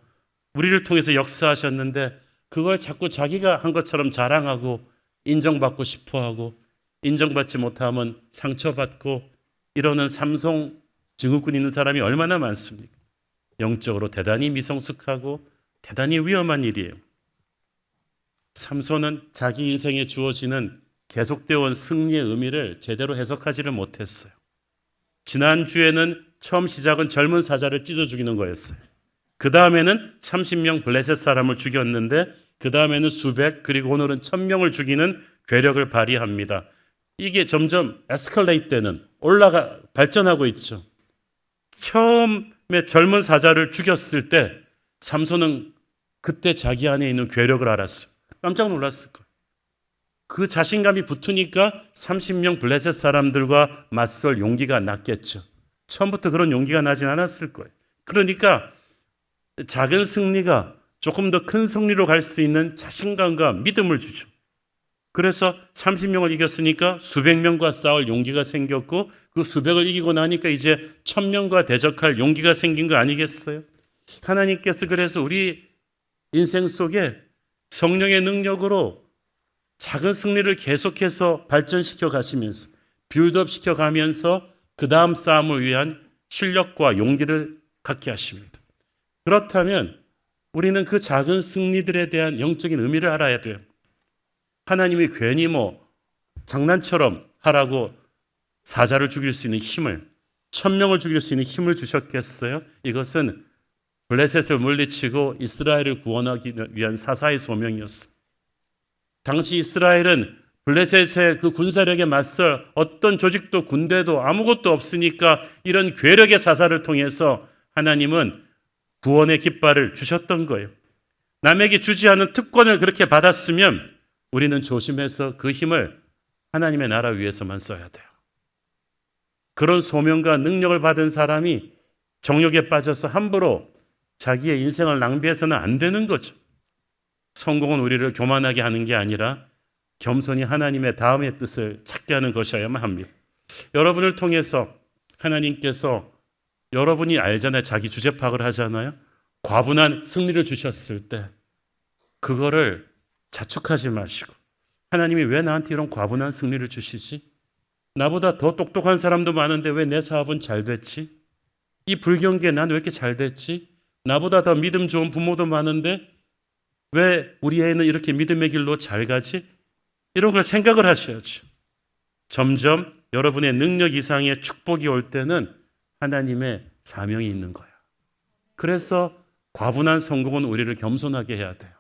우리를 통해서 역사하셨는데 그걸 자꾸 자기가 한 것처럼 자랑하고 인정받고 싶어하고 인정받지 못하면 상처받고 이러는 삼손 증후군 있는 사람이 얼마나 많습니까? 영적으로 대단히 미성숙하고 대단히 위험한 일이에요. 삼손은 자기 인생에 주어지는 계속되어 온 승리의 의미를 제대로 해석하지를 못했어요. 지난주에는 처음 시작은 젊은 사자를 찢어 죽이는 거였어요. 그 다음에는 30명 블레셋 사람을 죽였는데 그 다음에는 수백 그리고 오늘은 1000명을 죽이는 괴력을 발휘합니다. 이게 점점 에스컬레이트 되는 발전하고 있죠. 처음에 젊은 사자를 죽였을 때 삼손은 그때 자기 안에 있는 괴력을 알았어요. 깜짝 놀랐을 거예요. 그 자신감이 붙으니까 30명 블레셋 사람들과 맞설 용기가 났겠죠. 처음부터 그런 용기가 나진 않았을 거예요. 그러니까 작은 승리가 조금 더 큰 승리로 갈 수 있는 자신감과 믿음을 주죠. 그래서 30명을 이겼으니까 수백 명과 싸울 용기가 생겼고 그 수백을 이기고 나니까 이제 1000명과 대적할 용기가 생긴 거 아니겠어요? 하나님께서 그래서 우리 인생 속에 성령의 능력으로 작은 승리를 계속해서 발전시켜 가시면서 빌드업 시켜 가면서 그 다음 싸움을 위한 실력과 용기를 갖게 하십니다. 그렇다면 우리는 그 작은 승리들에 대한 영적인 의미를 알아야 돼요. 하나님이 괜히 장난처럼 하라고 사자를 죽일 수 있는 힘을 1000명을 죽일 수 있는 힘을 주셨겠어요? 이것은 블레셋을 물리치고 이스라엘을 구원하기 위한 사사의 소명이었어요. 당시 이스라엘은 블레셋의 그 군사력에 맞설 어떤 조직도 군대도 아무것도 없으니까 이런 괴력의 사사를 통해서 하나님은 구원의 깃발을 주셨던 거예요. 남에게 주지 않은 특권을 그렇게 받았으면 우리는 조심해서 그 힘을 하나님의 나라 위해서만 써야 돼요. 그런 소명과 능력을 받은 사람이 정욕에 빠져서 함부로 자기의 인생을 낭비해서는 안 되는 거죠. 성공은 우리를 교만하게 하는 게 아니라 겸손히 하나님의 다음의 뜻을 찾게 하는 것이어야만 합니다. 여러분을 통해서 하나님께서 여러분이 알잖아요. 자기 주제 파악을 하잖아요. 과분한 승리를 주셨을 때 그거를 자축하지 마시고 하나님이 왜 나한테 이런 과분한 승리를 주시지? 나보다 더 똑똑한 사람도 많은데 왜 내 사업은 잘 됐지? 이 불경기에 난 왜 이렇게 잘 됐지? 나보다 더 믿음 좋은 부모도 많은데 왜 우리 애는 이렇게 믿음의 길로 잘 가지? 이런 걸 생각을 하셔야죠. 점점 여러분의 능력 이상의 축복이 올 때는 하나님의 사명이 있는 거예요. 그래서 과분한 성공은 우리를 겸손하게 해야 돼요.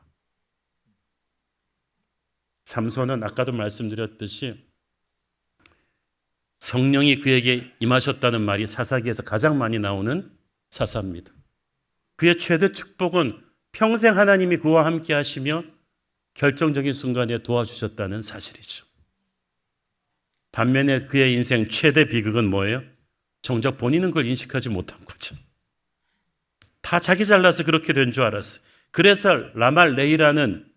삼손은 아까도 말씀드렸듯이 성령이 그에게 임하셨다는 말이 사사기에서 가장 많이 나오는 사사입니다. 그의 최대 축복은 평생 하나님이 그와 함께 하시며 결정적인 순간에 도와주셨다는 사실이죠. 반면에 그의 인생 최대 비극은 뭐예요? 정작 본인은 그걸 인식하지 못한 거죠. 다 자기 잘나서 그렇게 된 줄 알았어요. 그래서 라말레이라는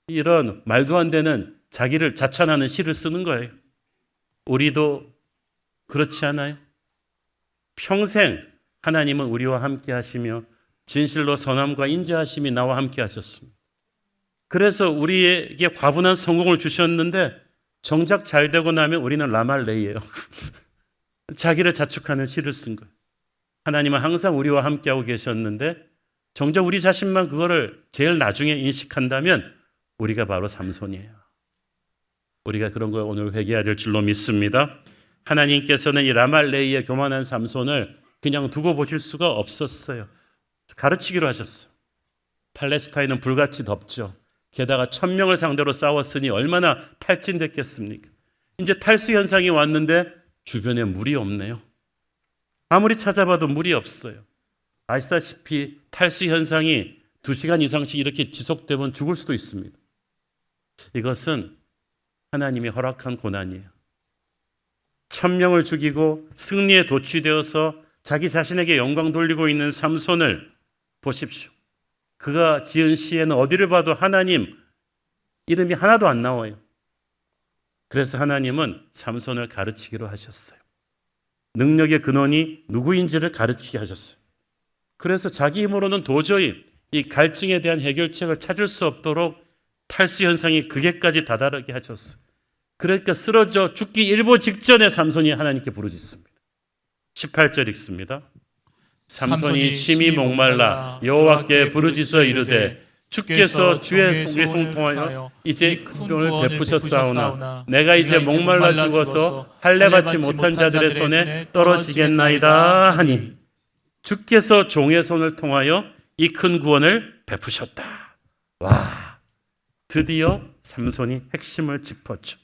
이런 말도 안 되는 자기를 자찬하는 시를 쓰는 거예요. 우리도 그렇지 않아요? 평생 하나님은 우리와 함께 하시며 진실로 선함과 인자하심이 나와 함께 하셨습니다. 그래서 우리에게 과분한 성공을 주셨는데 정작 잘 되고 나면 우리는 라말레이예요. 자기를 자축하는 시를 쓴 거예요. 하나님은 항상 우리와 함께하고 계셨는데 정작 우리 자신만 그거를 제일 나중에 인식한다면 우리가 바로 삼손이에요. 우리가 그런 걸 오늘 회개해야 될 줄로 믿습니다. 하나님께서는 이 라말레이의 교만한 삼손을 그냥 두고 보실 수가 없었어요. 가르치기로 하셨어요. 팔레스타인은 불같이 덥죠. 게다가 1000명을 상대로 싸웠으니 얼마나 탈진됐겠습니까? 이제 탈수 현상이 왔는데 주변에 물이 없네요. 아무리 찾아봐도 물이 없어요. 아시다시피 탈수 현상이 2시간 이상씩 이렇게 지속되면 죽을 수도 있습니다. 이것은 하나님이 허락한 고난이에요. 1000명을 죽이고 승리에 도취되어서 자기 자신에게 영광 돌리고 있는 삼손을 보십시오. 그가 지은 시에는 어디를 봐도 하나님 이름이 하나도 안 나와요. 그래서 하나님은 삼손을 가르치기로 하셨어요. 능력의 근원이 누구인지를 가르치게 하셨어요. 그래서 자기 힘으로는 도저히 이 갈증에 대한 해결책을 찾을 수 없도록 탈수 현상이 극에까지 다다르게 하셨어요. 그러니까 쓰러져 죽기 일보 직전에 삼손이 하나님께 부르짖습니다. 18절 읽습니다. 삼손이 심히 목말라 여호와께 부르짖어 이르되 주께서 주의 속에 송통하여 이제 큰 돈을 베푸셨사오나 내가 이제 목말라 죽어서 할례 받지 못한 자들의 손에 떨어지겠나이다 하니 주께서 종의 손을 통하여 이 큰 구원을 베푸셨다. 와, 드디어 삼손이 핵심을 짚었죠.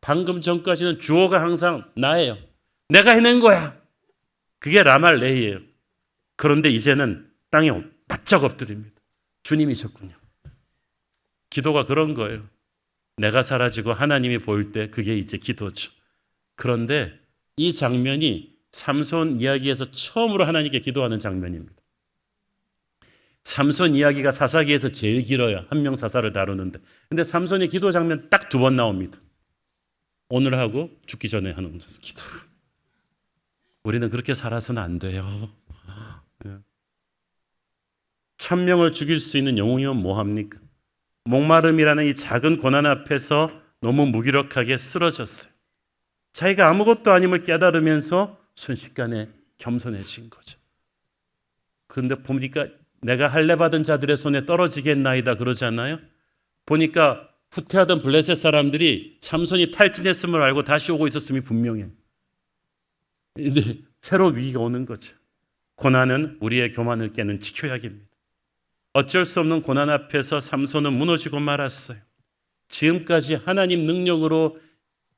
방금 전까지는 주어가 항상 나예요. 내가 해낸 거야. 그게 라말레이예요. 그런데 이제는 땅에 바짝 엎드립니다. 주님이셨군요. 기도가 그런 거예요. 내가 사라지고 하나님이 보일 때 그게 이제 기도죠. 그런데 이 장면이 삼손 이야기에서 처음으로 하나님께 기도하는 장면입니다. 삼손 이야기가 사사기에서 제일 길어요. 한 명 사사를 다루는데. 근데 삼손의 기도 장면 딱 2번 나옵니다. 오늘 하고 죽기 전에 하는 기도. 우리는 그렇게 살아서는 안 돼요. 1000명을 죽일 수 있는 영웅이면 뭐합니까? 목마름이라는 이 작은 고난 앞에서 너무 무기력하게 쓰러졌어요. 자기가 아무것도 아님을 깨달으면서 순식간에 겸손해진 거죠. 그런데 보니까 내가 할례 받은 자들의 손에 떨어지겠나이다 그러잖아요. 보니까 후퇴하던 블레셋 사람들이 삼손이 탈진했음을 알고 다시 오고 있었음이 분명해요. 근데 새로 위기가 오는 거죠. 고난은 우리의 교만을 깨는 지켜약입니다. 어쩔 수 없는 고난 앞에서 삼손은 무너지고 말았어요. 지금까지 하나님 능력으로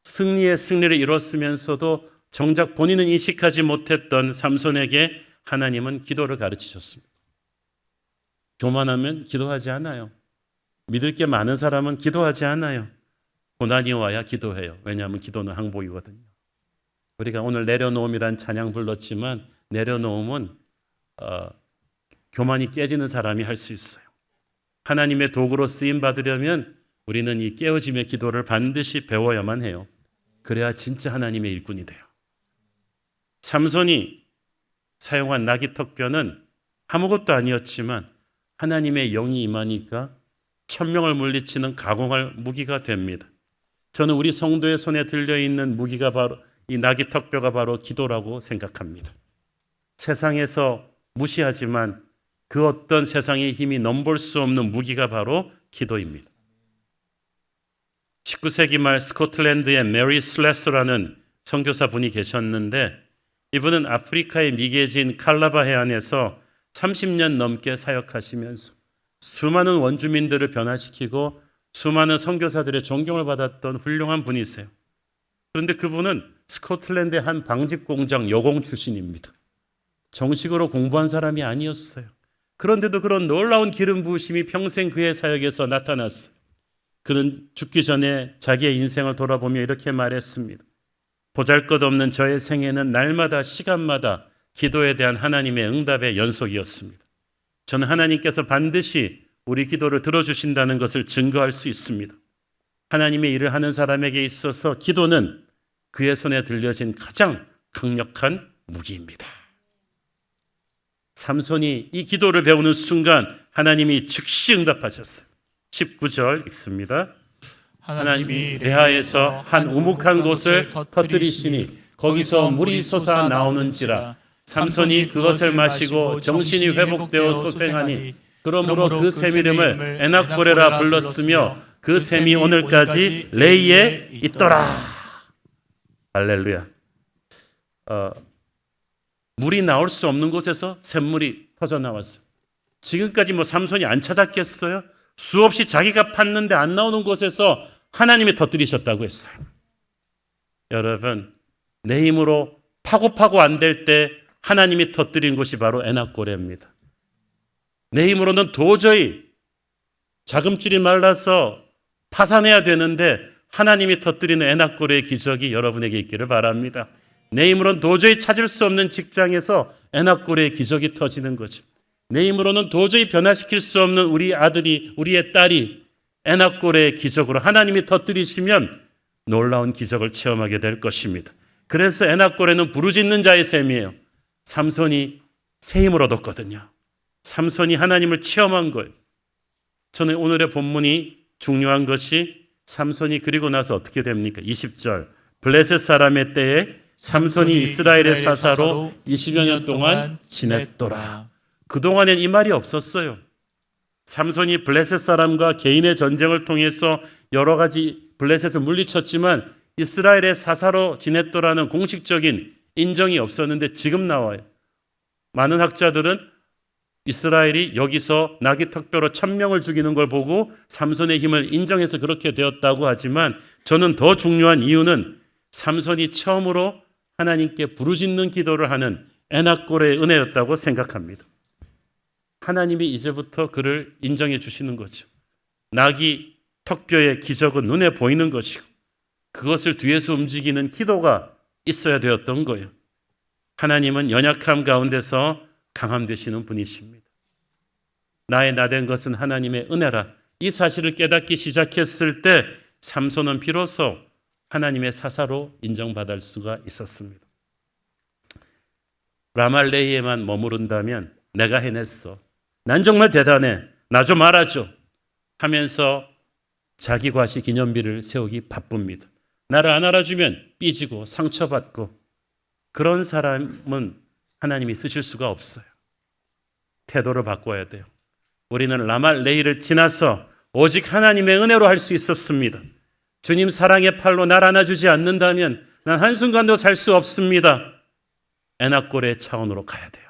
승리의 승리를 이뤘으면서도 정작 본인은 인식하지 못했던 삼손에게 하나님은 기도를 가르치셨습니다. 교만하면 기도하지 않아요. 믿을 게 많은 사람은 기도하지 않아요. 고난이 와야 기도해요. 왜냐하면 기도는 항복이거든요. 우리가 오늘 내려놓음이란 찬양 불렀지만 내려놓음은 교만이 깨지는 사람이 할 수 있어요. 하나님의 도구로 쓰임 받으려면 우리는 이 깨어짐의 기도를 반드시 배워야만 해요. 그래야 진짜 하나님의 일꾼이 돼요. 삼손이 사용한 나귀턱뼈는 아무것도 아니었지만 하나님의 영이 임하니까 1000명을 물리치는 가공할 무기가 됩니다. 저는 우리 성도의 손에 들려있는 무기가 바로 이 나귀턱뼈가 바로 기도라고 생각합니다. 세상에서 무시하지만 그 어떤 세상의 힘이 넘볼 수 없는 무기가 바로 기도입니다. 19세기 말 스코틀랜드의 메리 슬래서라는 선교사 분이 계셨는데 이분은 아프리카의 미개진 칼라바 해안에서 30년 넘게 사역하시면서 수많은 원주민들을 변화시키고 수많은 선교사들의 존경을 받았던 훌륭한 분이세요. 그런데 그분은 스코틀랜드의 한 방직 공장 여공 출신입니다. 정식으로 공부한 사람이 아니었어요. 그런데도 그런 놀라운 기름 부으심이 평생 그의 사역에서 나타났어요. 그는 죽기 전에 자기의 인생을 돌아보며 이렇게 말했습니다. 보잘것없는 저의 생애는 날마다 시간마다 기도에 대한 하나님의 응답의 연속이었습니다. 저는 하나님께서 반드시 우리 기도를 들어주신다는 것을 증거할 수 있습니다. 하나님의 일을 하는 사람에게 있어서 기도는 그의 손에 들려진 가장 강력한 무기입니다. 삼손이 이 기도를 배우는 순간 하나님이 즉시 응답하셨어요. 19절 읽습니다. 하나님이 레하에서 한 우묵한 곳을 터뜨리시니 거기서 물이 솟아 나오는지라. 삼손이 그것을 마시고 정신이 회복되어 소생하니 그러므로 그 샘 이름을 에낙고레라 불렀으며 그 샘이 오늘까지 레이에 있더라. 할렐루야. 물이 나올 수 없는 곳에서 샘물이 터져 나왔어요. 지금까지 삼손이 안 찾았겠어요? 수없이 자기가 팠는데 안 나오는 곳에서 하나님이 터뜨리셨다고 했어요. 여러분, 내 힘으로 파고 안 될 때 하나님이 터뜨린 곳이 바로 에낙고레입니다. 내 힘으로는 도저히 자금줄이 말라서 파산해야 되는데 하나님이 터뜨리는 에낙고레의 기적이 여러분에게 있기를 바랍니다. 내 힘으로는 도저히 찾을 수 없는 직장에서 에낙고레의 기적이 터지는 거죠. 내 힘으로는 도저히 변화시킬 수 없는 우리 아들이, 우리의 딸이 에낙고레의 기적으로 하나님이 터뜨리시면 놀라운 기적을 체험하게 될 것입니다. 그래서 에낙고레는 부르짖는 자의 셈이에요. 삼손이 새 힘을 얻었거든요. 삼손이 하나님을 체험한 거예요. 저는 오늘의 본문이 중요한 것이 삼손이 그리고 나서 어떻게 됩니까? 20절. 블레셋 사람의 때에 삼손이 이스라엘의 사사로 20여 년 동안 지냈더라. 그동안엔 이 말이 없었어요. 삼손이 블레셋 사람과 개인의 전쟁을 통해서 여러 가지 블레셋을 물리쳤지만 이스라엘의 사사로 지냈더라는 공식적인 인정이 없었는데 지금 나와요. 많은 학자들은 이스라엘이 여기서 나귀 턱뼈로 1000명을 죽이는 걸 보고 삼손의 힘을 인정해서 그렇게 되었다고 하지만 저는 더 중요한 이유는 삼손이 처음으로 하나님께 부르짖는 기도를 하는 에낙고레의 은혜였다고 생각합니다. 하나님이 이제부터 그를 인정해 주시는 거죠. 나귀 턱뼈의 기적은 눈에 보이는 것이고 그것을 뒤에서 움직이는 기도가 있어야 되었던 거예요. 하나님은 연약함 가운데서 강함 되시는 분이십니다. 나의 나된 것은 하나님의 은혜라. 이 사실을 깨닫기 시작했을 때 삼손은 비로소 하나님의 사사로 인정받을 수가 있었습니다. 라말레이에만 머무른다면 내가 해냈어. 난 정말 대단해. 나 좀 알아줘. 하면서 자기 과시 기념비를 세우기 바쁩니다. 나를 안 알아주면 삐지고 상처받고 그런 사람은 하나님이 쓰실 수가 없어요. 태도를 바꿔야 돼요. 우리는 라말레이를 지나서 오직 하나님의 은혜로 할 수 있었습니다. 주님 사랑의 팔로 날 안아주지 않는다면 난 한순간도 살 수 없습니다. 에낙고레의 차원으로 가야 돼요.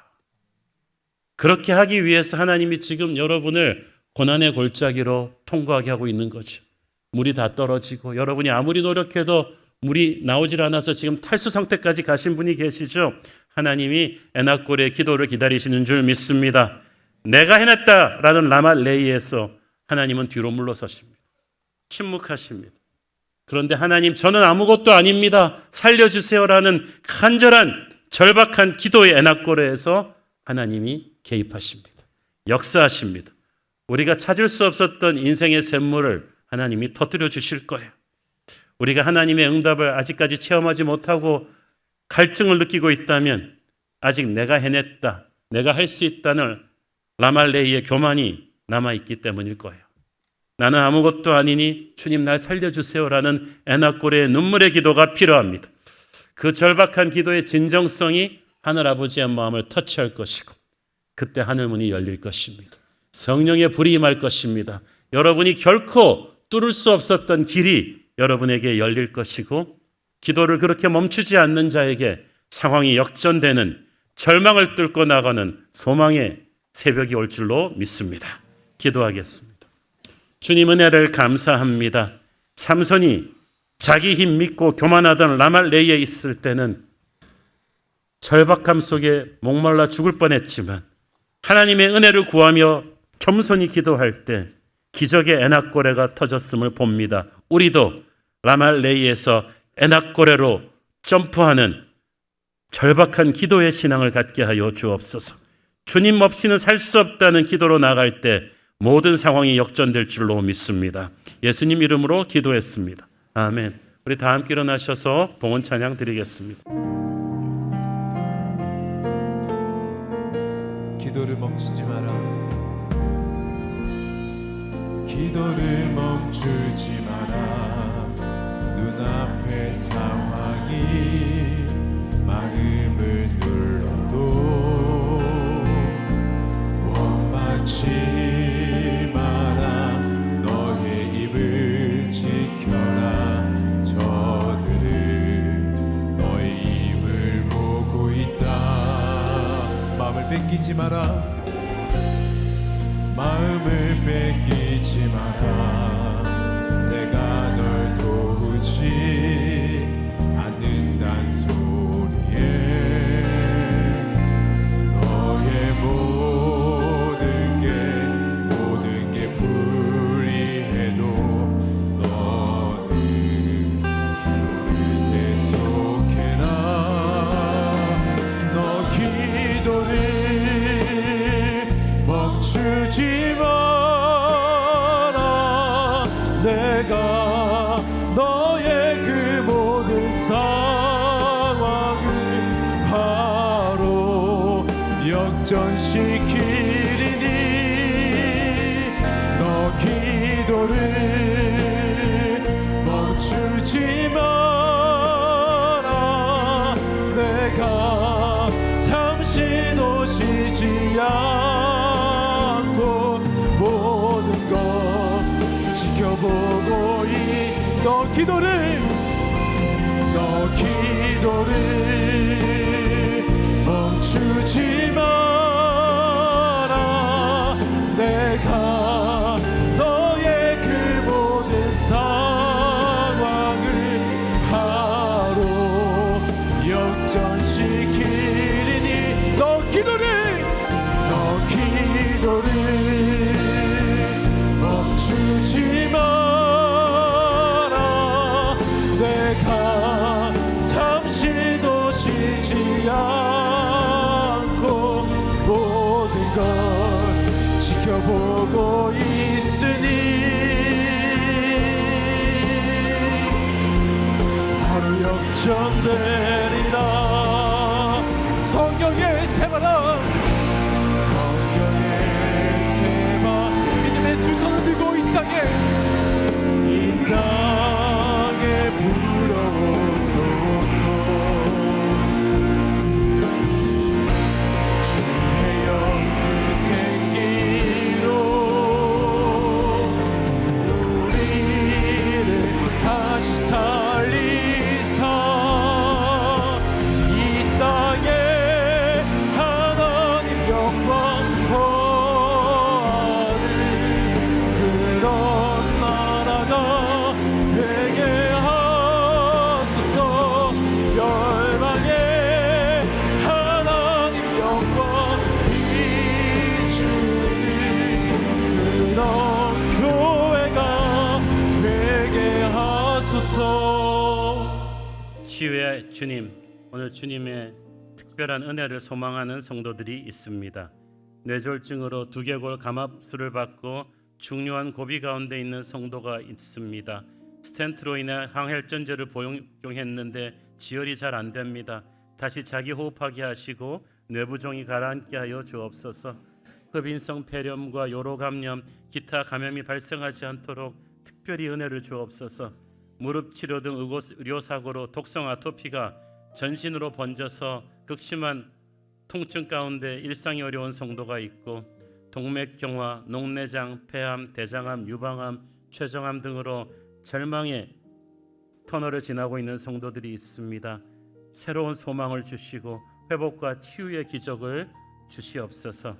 그렇게 하기 위해서 하나님이 지금 여러분을 고난의 골짜기로 통과하게 하고 있는 거죠. 물이 다 떨어지고 여러분이 아무리 노력해도 물이 나오질 않아서 지금 탈수 상태까지 가신 분이 계시죠. 하나님이 에낙고레의 기도를 기다리시는 줄 믿습니다. 내가 해냈다라는 라말레이에서 하나님은 뒤로 물러서십니다. 침묵하십니다. 그런데 하나님 저는 아무것도 아닙니다. 살려주세요라는 간절한 절박한 기도의 에낙고레에서 하나님이 개입하십니다. 역사하십니다. 우리가 찾을 수 없었던 인생의 샘물을 하나님이 터뜨려 주실 거예요. 우리가 하나님의 응답을 아직까지 체험하지 못하고 갈증을 느끼고 있다면 아직 내가 해냈다, 내가 할 수 있다는 라말레이의 교만이 남아있기 때문일 거예요. 나는 아무것도 아니니 주님 날 살려주세요라는 에낙고레의 눈물의 기도가 필요합니다. 그 절박한 기도의 진정성이 하늘아버지의 마음을 터치할 것이고 그때 하늘문이 열릴 것입니다. 성령의 불이 임할 것입니다. 여러분이 결코 뚫을 수 없었던 길이 여러분에게 열릴 것이고 기도를 그렇게 멈추지 않는 자에게 상황이 역전되는 절망을 뚫고 나가는 소망의 새벽이 올 줄로 믿습니다. 기도하겠습니다. 주님 은혜를 감사합니다. 삼손이 자기 힘 믿고 교만하던 라말레이에 있을 때는 절박함 속에 목말라 죽을 뻔했지만 하나님의 은혜를 구하며 겸손히 기도할 때 기적의 에낙고레가 터졌음을 봅니다. 우리도 라말레이에서 에낙고레로 점프하는 절박한 기도의 신앙을 갖게 하여 주옵소서. 주님 없이는 살 수 없다는 기도로 나갈 때 모든 상황이 역전될 줄로 믿습니다. 예수님 이름으로 기도했습니다. 아멘. 우리 다 함께 일어나셔서 봉헌 찬양 드리겠습니다. 기도를 멈추지 마라. 기도를 멈추지 마라. 눈앞의 상황이 마음을 눌러도 원망치 마라. 너의 입을 지켜라. 저들은 너의 입을 보고 있다. 마음을 뺏기지 마라. 마음을 뺏기지 마라. 내가 널 도우지 않는단 소리에 너의 모든 게 불리해도 너는 기도를 계속해라. 너 기도를 멈추지 마라. 내가 너의 그 모든 상황을 바로 역전시키리니 너 기도를 멈추지 마라. 내가 잠시도 쉬지 않고 모든 것 지켜보고 너 기도를 멈추지 마라. 내가 너의 그 모든 상황을 바로 역전시키리니 너 기도를 멈추지 마라. 내가 잠시도 쉬지 않고 모든 걸 지켜보고 있으니 바로 역전되리라. 성경의 새바람 두 손을 들고 이 땅에 불어오소서. 주의 영을 생기로 우리를 다시 살리사 이 땅에 하나님 영광 치유의 주님, 오늘 주님의 특별한 은혜를 소망하는 성도들이 있습니다. 뇌졸중으로 두개골 감압술을 받고 중요한 고비 가운데 있는 성도가 있습니다. 스텐트로 인해 항혈전제를 복용했는데 지혈이 잘 안 됩니다. 다시 자기 호흡하게 하시고 뇌부종이 가라앉게 하여 주옵소서. 흡인성 폐렴과 요로 감염, 기타 감염이 발생하지 않도록 특별히 은혜를 주옵소서. 무릎 치료 등 의료사고로 독성 아토피가 전신으로 번져서 극심한 통증 가운데 일상이 어려운 성도가 있고 동맥경화, 녹내장, 폐암, 대장암, 유방암, 췌장암 등으로 절망의 터널을 지나고 있는 성도들이 있습니다. 새로운 소망을 주시고 회복과 치유의 기적을 주시옵소서.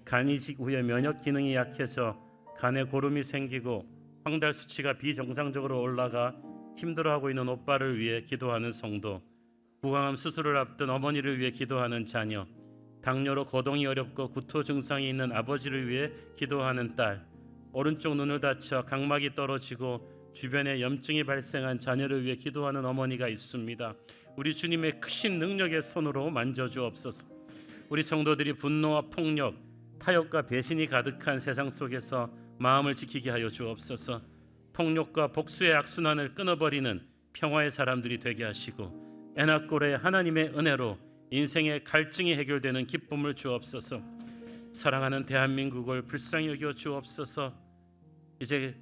간 이식 후에 면역 기능이 약해져 간에 고름이 생기고 황달 수치가 비정상적으로 올라가 힘들어하고 있는 오빠를 위해 기도하는 성도, 부강암 수술을 앞둔 어머니를 위해 기도하는 자녀, 당뇨로 거동이 어렵고 구토 증상이 있는 아버지를 위해 기도하는 딸, 오른쪽 눈을 다쳐 각막이 떨어지고 주변에 염증이 발생한 자녀를 위해 기도하는 어머니가 있습니다. 우리 주님의 크신 능력의 손으로 만져주옵소서. 우리 성도들이 분노와 폭력, 타협과 배신이 가득한 세상 속에서 마음을 지키게 하여 주옵소서. 폭력과 복수의 악순환을 끊어버리는 평화의 사람들이 되게 하시고 에나꼴의 하나님의 은혜로 인생의 갈증이 해결되는 기쁨을 주옵소서. 사랑하는 대한민국을 불쌍히 여겨 주옵소서. 이제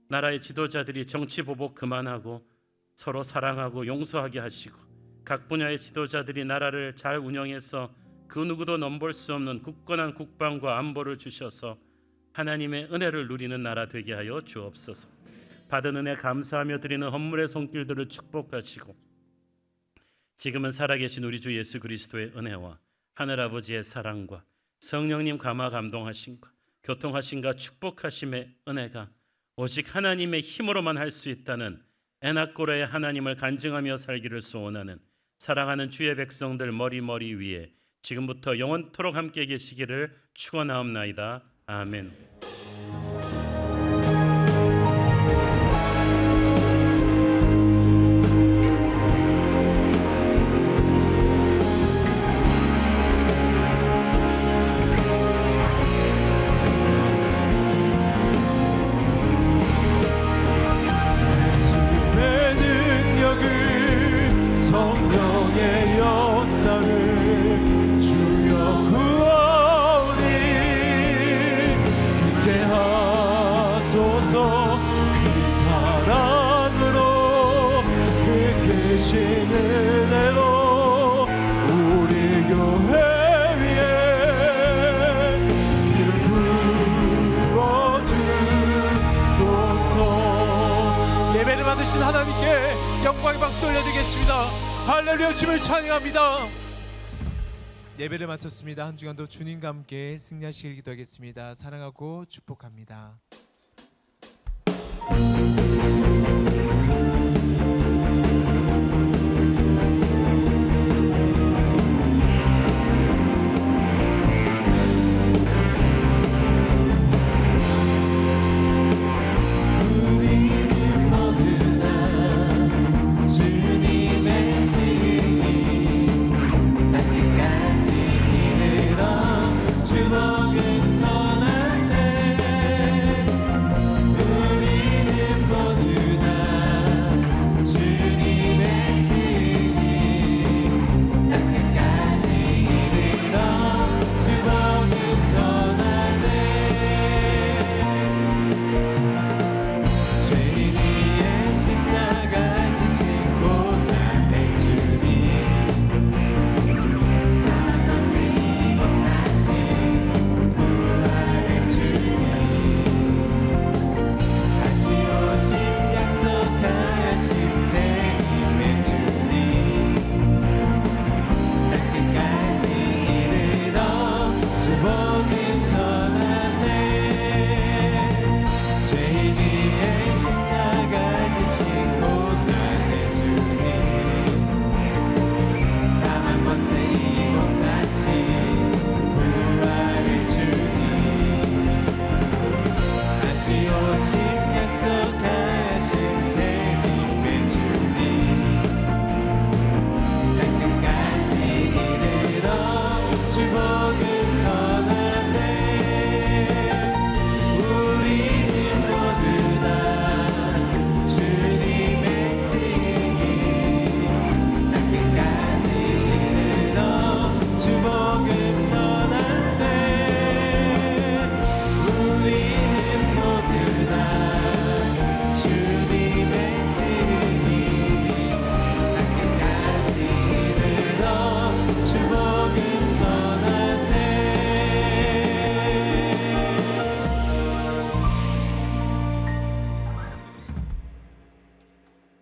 나라의 지도자들이 정치 보복 그만하고 서로 사랑하고 용서하게 하시고 각 분야의 지도자들이 나라를 잘 운영해서 그 누구도 넘볼 수 없는 굳건한 국방과 안보를 주셔서 하나님의 은혜를 누리는 나라 되게 하여 주옵소서. 받은 은혜 감사하며 드리는 헌물의 손길들을 축복하시고 지금은 살아계신 우리 주 예수 그리스도의 은혜와 하늘아버지의 사랑과 성령님 감화 감동하심과 교통하심과 축복하심의 은혜가 오직 하나님의 힘으로만 할 수 있다는 에나꼬레의 하나님을 간증하며 살기를 소원하는 사랑하는 주의 백성들 머리 위에 지금부터 영원토록 함께 계시기를 축원하옵나이다. 아멘. 성령의 역사를 주여 구원이 임재하소서. 그 사랑으로 그 계신 은혜로 우리 교회 위에 기름 부어주소서. 예배를 받으신 하나님께 영광의 박수 올려드리겠습니다. 할렐루야. 주님을 찬양합니다. 예배를 마쳤습니다. 한 주간도 주님과 함께 승리하시길 기도하겠습니다. 사랑하고 축복합니다. 오신 약속하